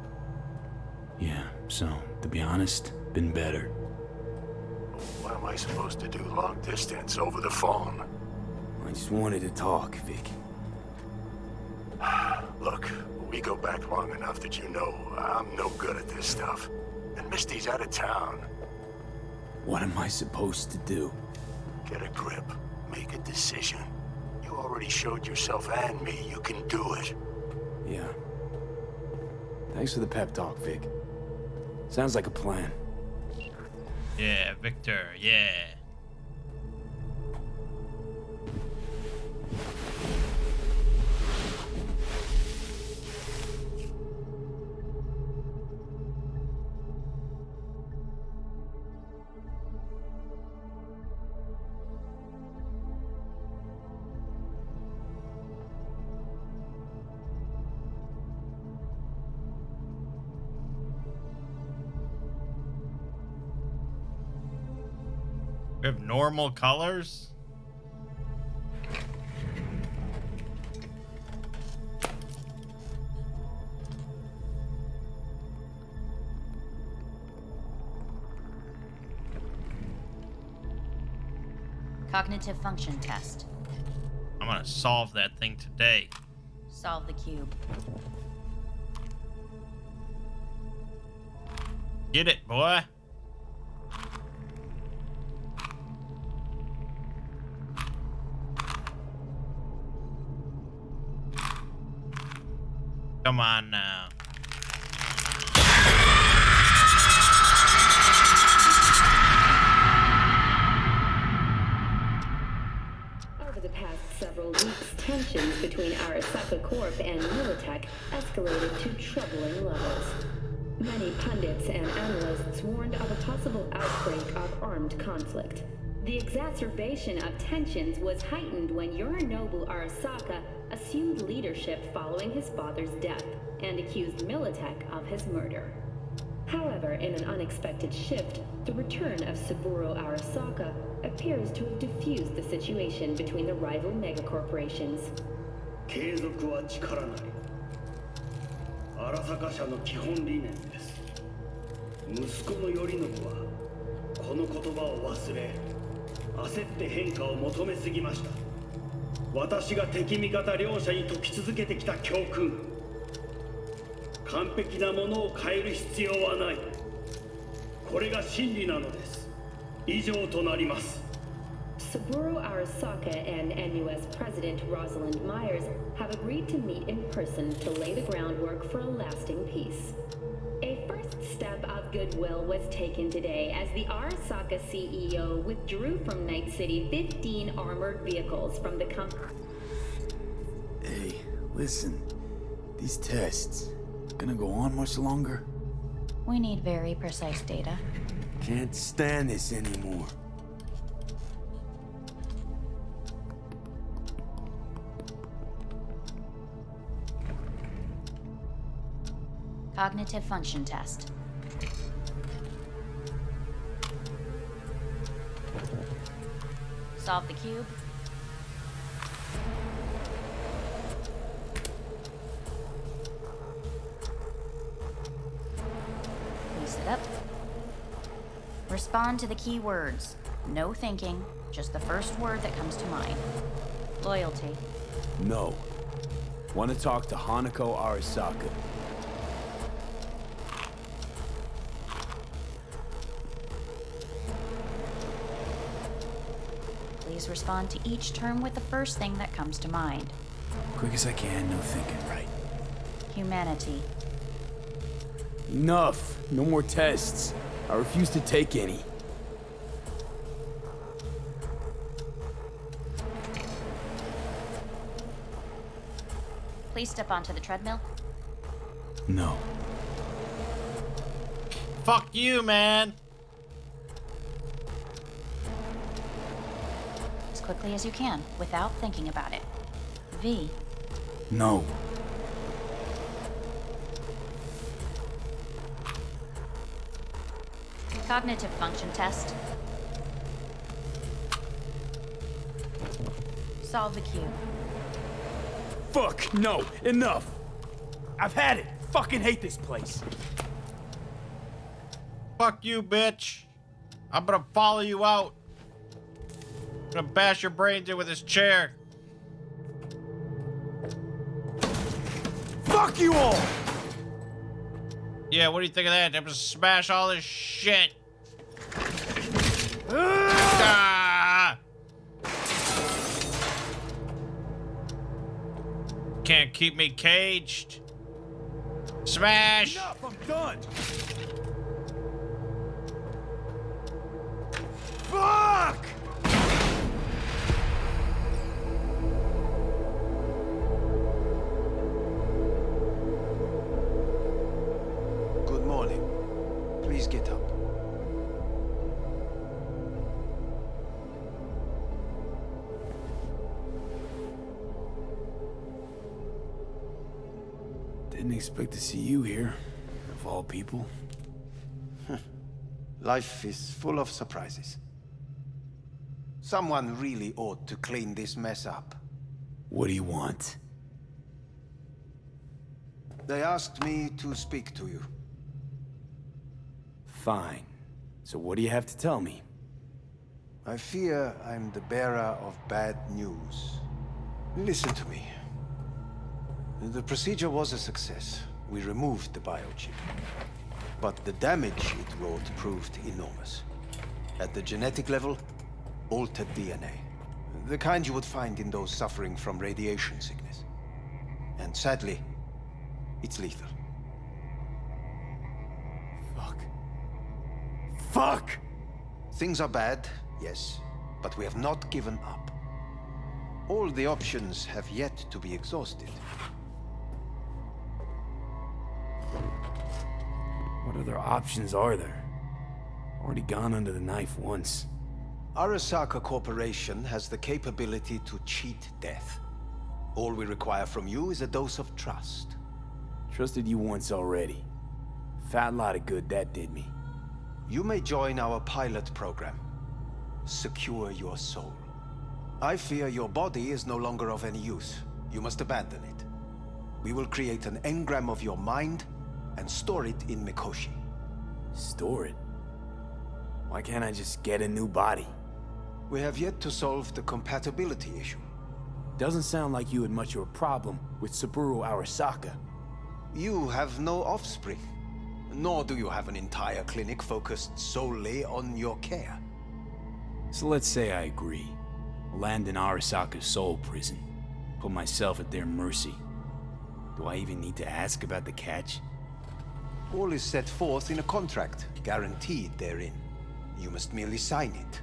Yeah, so, to be honest, been better. What am I supposed to do long distance over the phone? I just wanted to talk, Vic. Look, we go back long enough that you know I'm no good at this stuff. And Misty's out of town. What am I supposed to do? Get a grip. Make a decision. You already showed yourself and me you can do it. Yeah. Thanks for the pep talk, Vic. Sounds like a plan. Yeah, Victor, yeah. We have normal colors? Cognitive function test. I'm gonna solve that thing today. Solve the cube. Get it, boy. Come on now. Over the past several weeks, tensions between Arasaka Corp and Militech escalated to troubling levels. Many pundits and analysts warned of a possible outbreak of armed conflict. The exacerbation of tensions was heightened when Yorinobu Arasaka assumed leadership following his father's death and accused Militech of his murder. However, in an unexpected shift, the return of Saburo Arasaka appears to have diffused the situation between the rival megacorporations. 継続は力なり。荒坂社の基本理念です。息子の頼信はこの言葉を忘れ、焦って変化を求めすぎました。私が敵味方両者に説き続けてきた教訓。完璧なものを変える必要はない。これが真理なのです。以上となります。 Saburo Arasaka and NUS President Rosalind Myers have agreed to meet in person to lay the groundwork for a lasting peace. A first step of goodwill was taken today as the Arasaka CEO withdrew from Night City 15 armored vehicles from the company. Hey, listen. These tests, gonna go on much longer? We need very precise data. Can't stand this anymore. Cognitive function test. Solve the cube. Please sit up. Respond to the key words. No thinking, just the first word that comes to mind. Loyalty. No. Want to talk to Hanako Arasaka. Please respond to each term with the first thing that comes to mind. Quick as I can, no thinking, right? Humanity. Enough! No more tests. I refuse to take any. Please step onto the treadmill. No. Fuck you, man! As quickly as you can, without thinking about it. V. No. Cognitive function test. Solve the cube. fuck! No, enough! I've had it! Fucking hate this place! Fuck you, bitch! I'm gonna follow you out. I'm gonna bash your brains in with this chair. Fuck you all! Yeah, what do you think of that? I'm gonna smash all this shit. Can't keep me caged. Smash! Enough, I'm done! Fuck! Good morning. Please get up. Didn't expect to see you here, of all people. Life is full of surprises. Someone really ought to clean this mess up. What do you want? They asked me to speak to you. Fine. So what do you have to tell me? I fear I'm the bearer of bad news. Listen to me. The procedure was a success. We removed the biochip. But the damage it wrought proved enormous. At the genetic level, altered DNA. The kind you would find in those suffering from radiation sickness. And sadly, it's lethal. Fuck! Things are bad, yes, but we have not given up. All the options have yet to be exhausted. What other options are there? Already gone under the knife once. Arasaka Corporation has the capability to cheat death. All we require from you is a dose of trust. Trusted you once already. Fat lot of good that did me. You may join our pilot program. Secure your soul. I fear your body is no longer of any use. You must abandon it. We will create an engram of your mind and store it in Mikoshi. Store it? Why can't I just get a new body? We have yet to solve the compatibility issue. Doesn't sound like you had much of a problem with Saburo Arasaka. You have no offspring. Nor do you have an entire clinic focused solely on your care. So let's say I agree. Land in Arasaka's soul prison. Put myself at their mercy. Do I even need to ask about the catch? All is set forth in a contract, guaranteed therein. You must merely sign it.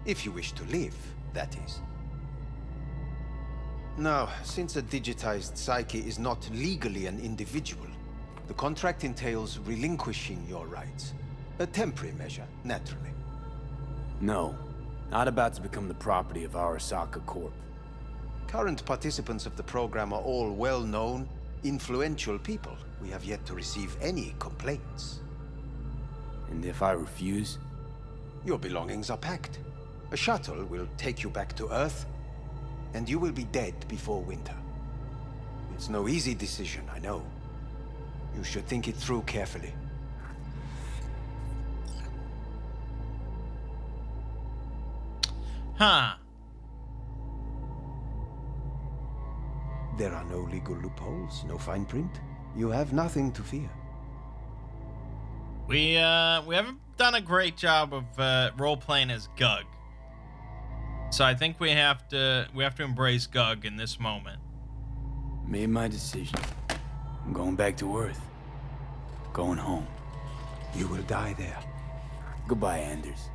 If you wish to live, that is. Now, since a digitized psyche is not legally an individual, the contract entails relinquishing your rights. A temporary measure, naturally. No. Not about to become the property of Arasaka Corp. Current participants of the program are all well-known, influential people. We have yet to receive any complaints. And if I refuse? Your belongings are packed. A shuttle will take you back to Earth, and you will be dead before winter. It's no easy decision, I know. You should think it through carefully. Huh. There are no legal loopholes, no fine print. You have nothing to fear. We haven't done a great job of role-playing as Gug. So I think we have to embrace Gug in this moment. Made my decision. I'm going back to Earth. Going home. You will die there. Goodbye, Anders.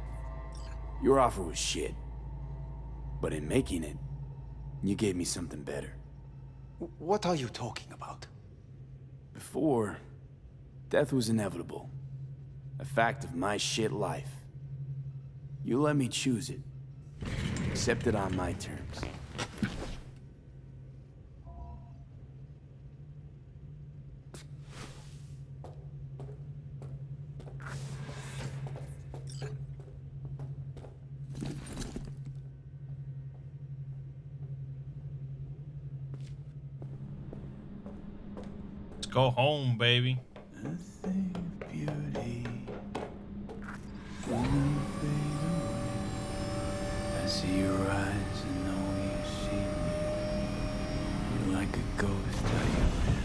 Your offer was shit. But in making it, you gave me something better. What are you talking about? Before, death was inevitable. A fact of my shit life. You let me choose it. Accept it on my terms. go home, baby. I see your eyes and know you see me. You're like a ghost out everywhere.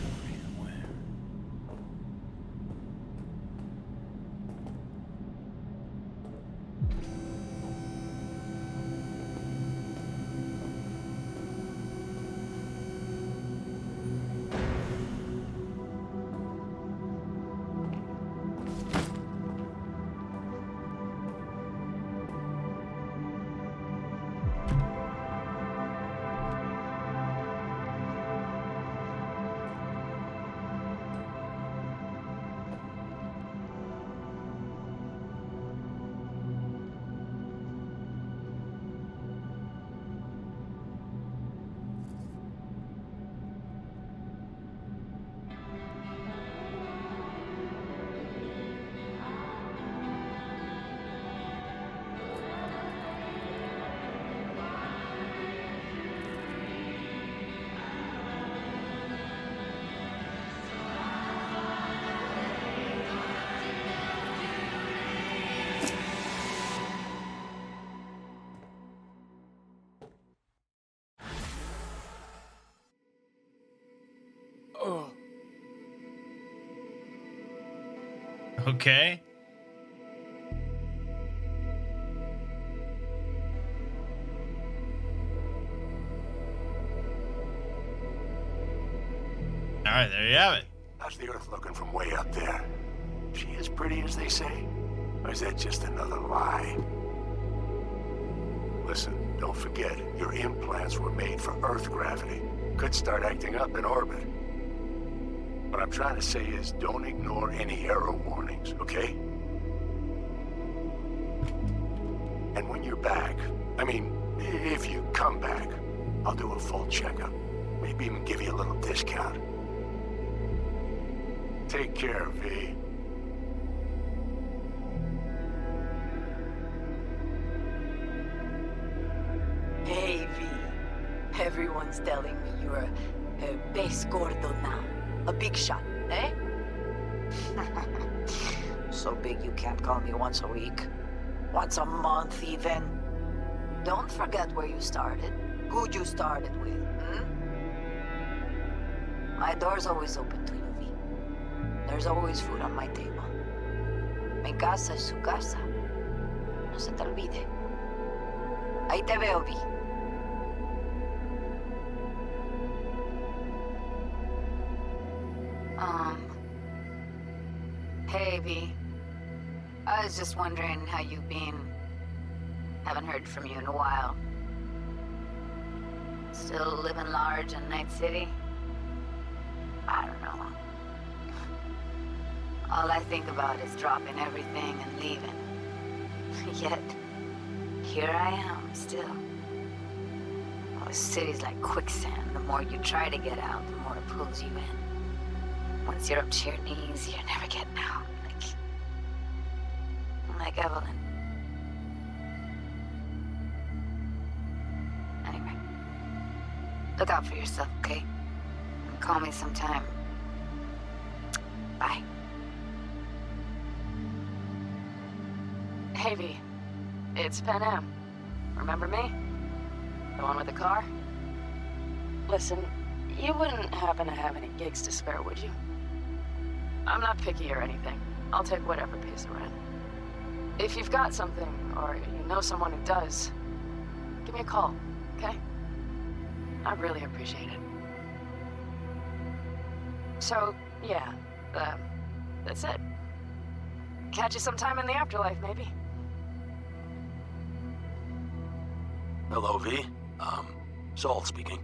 Okay. All right, there you have it. How's the Earth looking from way up there? She as pretty as they say? Or is that just another lie? Listen, don't forget, your implants were made for Earth gravity. Could start acting up in orbit. What I'm trying to say is, don't ignore any error warnings, okay? And when you're back, I mean, if you come back, I'll do a full checkup. Maybe even give you a little discount. Take care, V. Hey, V. Everyone's telling me you're a pez gordo now. A big shot, eh? So big you can't call me once a week. Once a month, even. Don't forget where you started. Who'd you started with, My door's always open to you, V. There's always food on my table. Mi casa es su casa. No se te olvide. Ahí te veo, V. Hey, V. I was just wondering how you've been. Haven't heard from you in a while. Still living large in Night City? I don't know. All I think about is dropping everything and leaving. Yet, here I am, still. Oh, the city's like quicksand. The more you try to get out, the more it pulls you in. Once you're up to your knees, you're never getting out. Like Evelyn. Anyway, look out for yourself, okay? And call me sometime. Bye. Hey, V. It's Pan Am. Remember me? The one with the car? Listen, you wouldn't happen to have any gigs to spare, would you? I'm not picky or anything. I'll take whatever pays the rent. If you've got something, or you know someone who does, give me a call, okay? I'd really appreciate it. So, yeah, that's it. Catch you sometime in the afterlife, maybe. Hello, V. Saul speaking.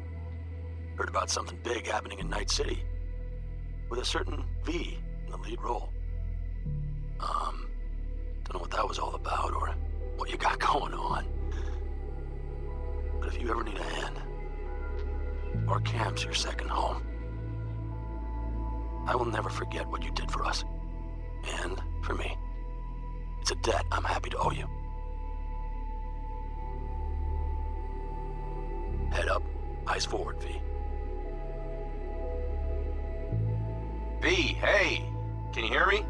Heard about something big happening in Night City. With a certain V in the lead role. Don't know what that was all about or what you got going on. But if you ever need a hand, or camp's your second home, I will never forget what you did for us. And for me. It's a debt I'm happy to owe you. Head up, eyes forward, V. V, hey! Can you hear me?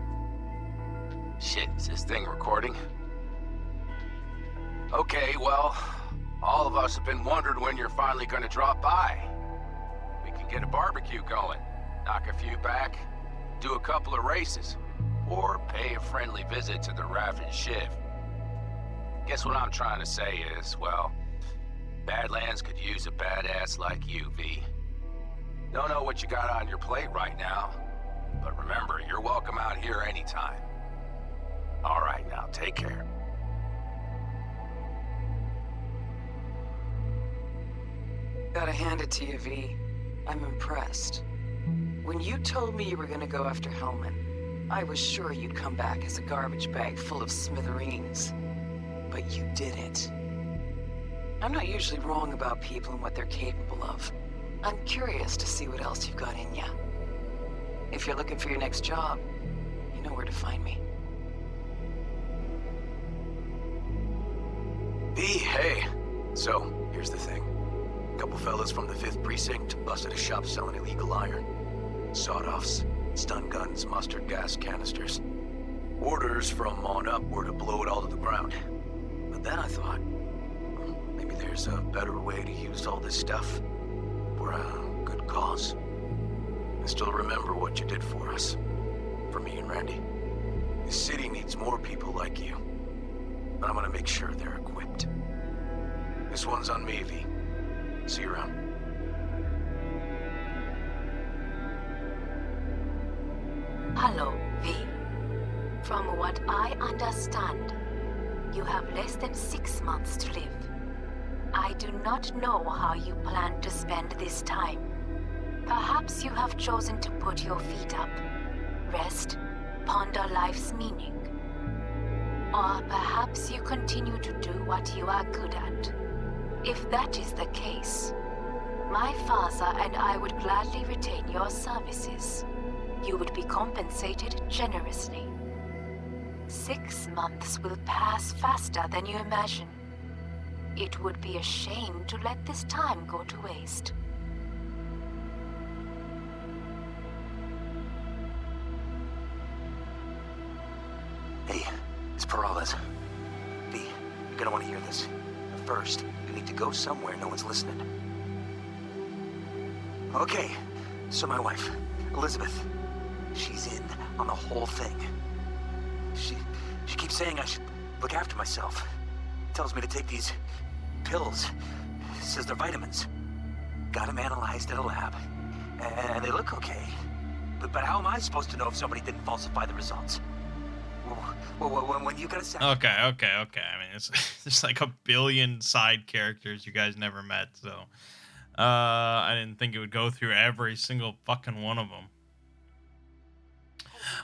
Shit, is this thing recording? Okay, well, all of us have been wondering when you're finally gonna drop by. We can get a barbecue going, knock a few back, do a couple of races, or pay a friendly visit to the Raven Shiv. Guess what I'm trying to say is, well, Badlands could use a badass like you, V. Don't know what you got on your plate right now, but remember, you're welcome out here anytime. All right, now, take care. Gotta hand it to you, V. I'm impressed. When you told me you were gonna go after Hellman, I was sure you'd come back as a garbage bag full of smithereens. But you didn't. I'm not usually wrong about people and what they're capable of. I'm curious to see what else you've got in ya. If you're looking for your next job, you know where to find me. V, hey. So, here's the thing. A couple fellas from the 5th Precinct busted a shop selling illegal iron. Sawed-offs, stun guns, mustard gas canisters. Orders from on up were to blow it all to the ground. But then I thought, maybe there's a better way to use all this stuff for a good cause. I still remember what you did for us. For me and Randy. This city needs more people like you. And I'm gonna make sure they're equipped. This one's on me, V. See you around. Hello, V. From what I understand, you have less than 6 months to live. I do not know how you plan to spend this time. Perhaps you have chosen to put your feet up, rest, ponder life's meaning. Or perhaps you continue to do what you are good at. If that is the case, my father and I would gladly retain your services. You would be compensated generously. 6 months will pass faster than you imagine. It would be a shame to let this time go to waste. Hey, it's Peralez. V, you're gonna want to hear this. But first, you need to go somewhere no one's listening. Okay, so my wife, Elizabeth, she's in on the whole thing. She keeps saying I should look after myself. Tells me to take these pills. Says they're vitamins. Got them analyzed at a lab. And they look okay. But how am I supposed to know if somebody didn't falsify the results? When you gotta say... Okay. I mean, it's there's like a billion side characters you guys never met, so... I didn't think it would go through every single fucking one of them.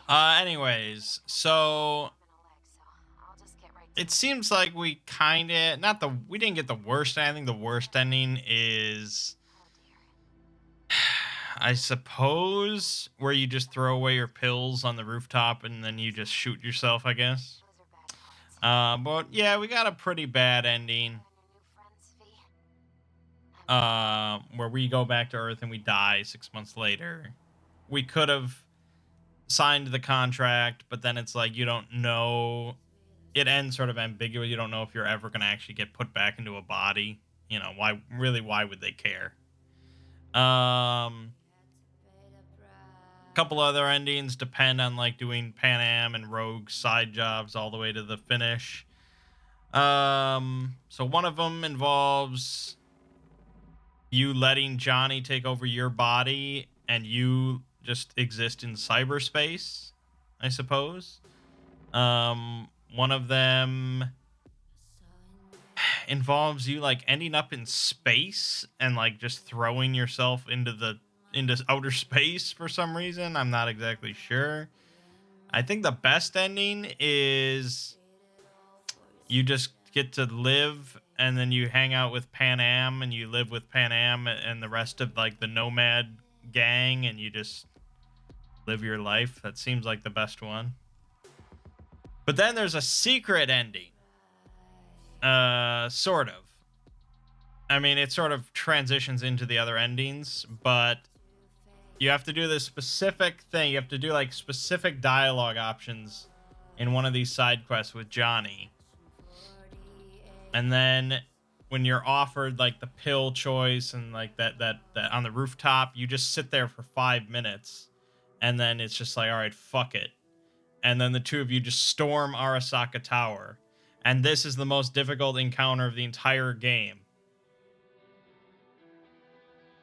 Anyways, so... It seems like we kinda... We didn't get the worst ending. The worst ending is... I suppose where you just throw away your pills on the rooftop and then you just shoot yourself, I guess. But yeah, we got a pretty bad ending. Where we go back to Earth and we die 6 months later. We could have signed the contract, but then it's like you don't know. It ends sort of ambiguous. You don't know if you're ever going to actually get put back into a body. You know, why would they care? Couple other endings depend on like doing Pan Am and Rogue side jobs all the way to the finish. So one of them involves you letting Johnny take over your body and you just exist in cyberspace, I suppose. One of them involves you like ending up in space and like just throwing yourself into outer space for some reason. I'm not exactly sure. I think the best ending is you just get to live and then you hang out with Pan Am and you live with Pan Am and the rest of like the Nomad gang and you just live your life. That seems like the best one. But then there's a secret ending. Sort of. I mean, it sort of transitions into the other endings, but you have to do this specific thing. You have to do like specific dialogue options in one of these side quests with Johnny. And then when you're offered like the pill choice and like that on the rooftop, you just sit there for 5 minutes, and then it's just like, all right, fuck it. And then the two of you just storm Arasaka Tower. And this is the most difficult encounter of the entire game.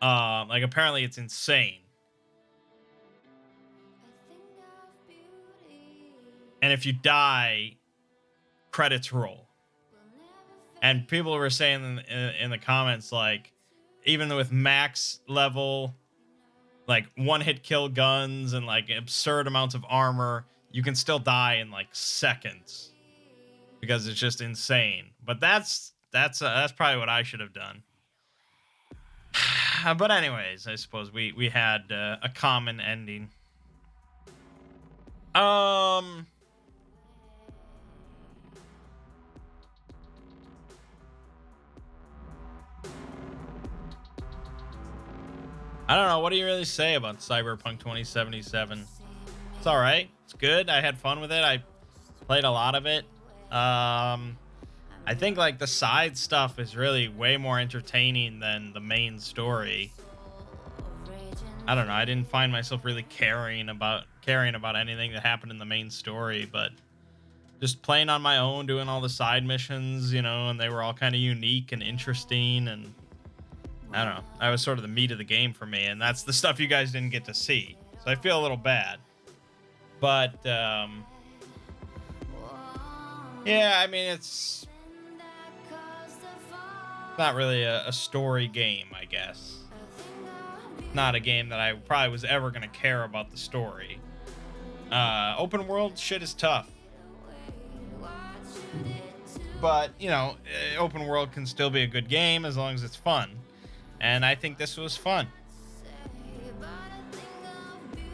Like apparently it's insane. And if you die, credits roll. And people were saying in the comments, like, even with max level, like one-hit kill guns and like absurd amounts of armor, you can still die in like seconds because it's just insane. But that's probably what I should have done. But anyways, I suppose we had a common ending. I don't know. What do you really say about Cyberpunk 2077? It's all right. It's good. I had fun with it. I played a lot of it. I think like the side stuff is really way more entertaining than the main story. I don't know. I didn't find myself really caring about anything that happened in the main story, but just playing on my own, doing all the side missions, you know, and they were all kind of unique and interesting, and I don't know. That was sort of the meat of the game for me, and that's the stuff you guys didn't get to see. So I feel a little bad. But, yeah, I mean, it's not really a story game, I guess. Not a game that I probably was ever going to care about the story. Open world shit is tough. But, you know, open world can still be a good game as long as it's fun. And I think this was fun.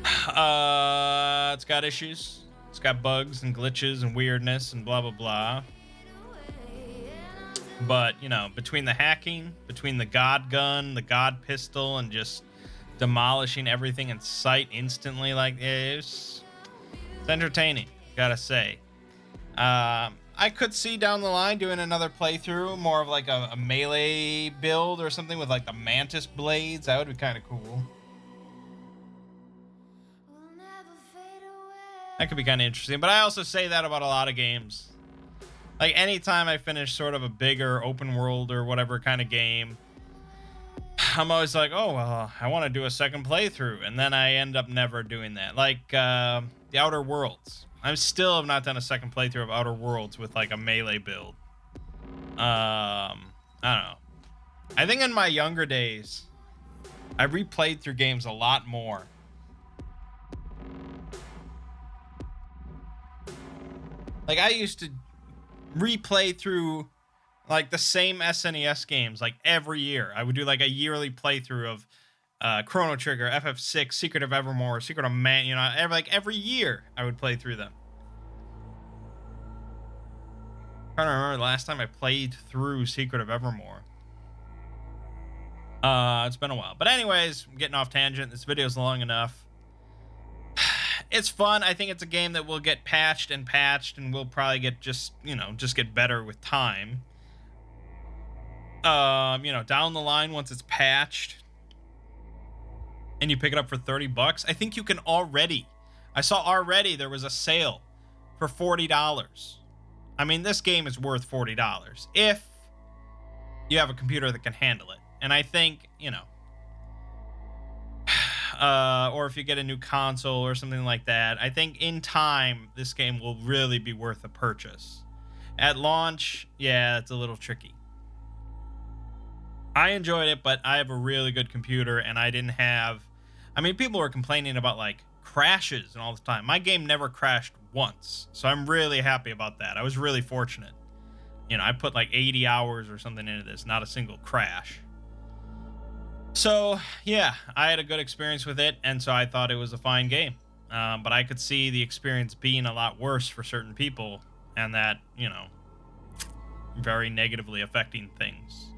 It's got issues. It's got bugs and glitches and weirdness and blah, blah, blah. But, you know, between the hacking, between the God gun, the God pistol, and just demolishing everything in sight instantly, like, it's entertaining, gotta say. I could see down the line doing another playthrough, more of like a melee build or something with like the mantis blades. That would be kind of cool. That could be kind of interesting. But I also say that about a lot of games. Like anytime I finish sort of a bigger open world or whatever kind of game, I'm always like, oh, well, I want to do a second playthrough. And then I end up never doing that. Like the Outer Worlds. I still have not done a second playthrough of Outer Worlds with like a melee build. I don't know. I think in my younger days, I replayed through games a lot more. Like I used to replay through like the same SNES games like every year. I would do like a yearly playthrough of Chrono Trigger, FF6, Secret of Evermore, Secret of Man, you know, every year I would play through them. I'm trying to remember the last time I played through Secret of Evermore. It's been a while. But anyways, I'm getting off tangent. This video's long enough. It's fun. I think it's a game that will get patched and will probably get just get better with time. You know, down the line once it's patched and you pick it up for $30, I think you can already. I saw already there was a sale for $40. I mean, this game is worth $40 if you have a computer that can handle it. And I think, you know, or if you get a new console or something like that, I think in time, this game will really be worth a purchase. At launch, yeah, it's a little tricky. I enjoyed it, but I have a really good computer, and I didn't have... I mean, people were complaining about, like, crashes and all the time. My game never crashed once, so I'm really happy about that. I was really fortunate. You know, I put, like, 80 hours or something into this, not a single crash. So, yeah, I had a good experience with it, and so I thought it was a fine game. But I could see the experience being a lot worse for certain people, and that, you know, very negatively affecting things.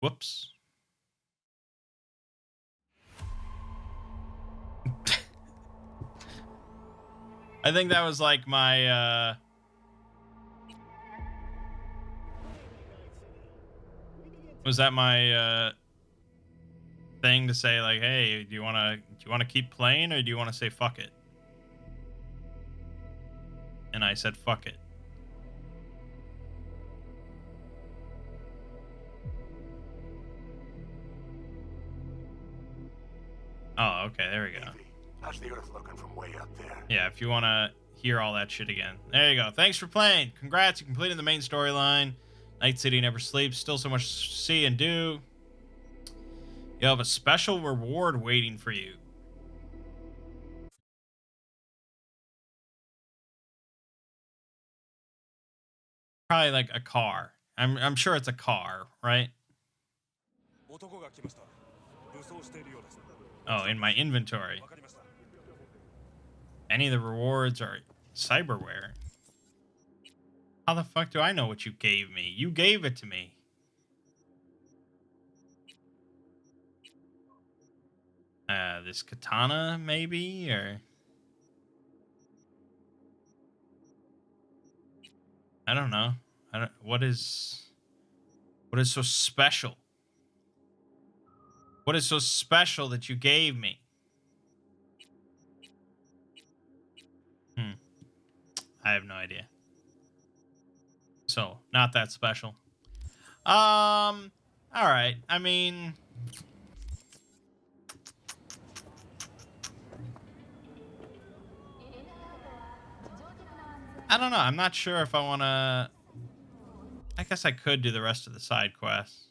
Whoops. I think that was like my was that my thing to say like, hey, do you wanna keep playing or do you wanna say fuck it? And I said fuck it. Oh, okay, there we go. How's the Earth looking from way up there? Yeah, if you want to hear all that shit again. There you go. Thanks for playing. Congrats, you completed the main storyline. Night City never sleeps. Still so much to see and do. You have a special reward waiting for you. Probably like a car. I'm sure it's a car, right? Oh, in my inventory. Any of the rewards are cyberware. How the fuck do I know what you gave me? You gave it to me. This katana, maybe? Or... I don't know. What is so special? What is so special that you gave me? I have no idea. So, not that special. All right. I mean, I don't know. I'm not sure if I want to... I guess I could do the rest of the side quests.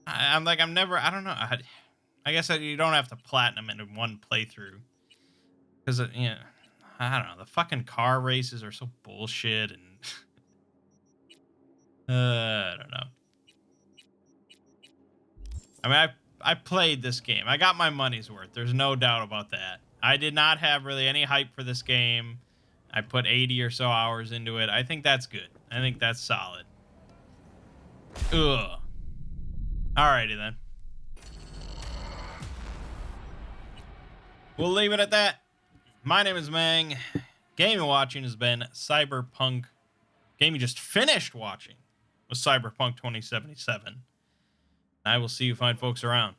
I'm never... I don't know. I guess you don't have to platinum it in one playthrough. Because, you know, I don't know. The fucking car races are so bullshit. And I don't know. I mean, I played this game. I got my money's worth. There's no doubt about that. I did not have really any hype for this game. I put 80 or so hours into it. I think that's good. I think that's solid. Ugh. Alrighty then. We'll leave it at that. My name is Mangg. Game you're watching has been Cyberpunk. Game you just finished watching was Cyberpunk 2077. I will see you fine folks around.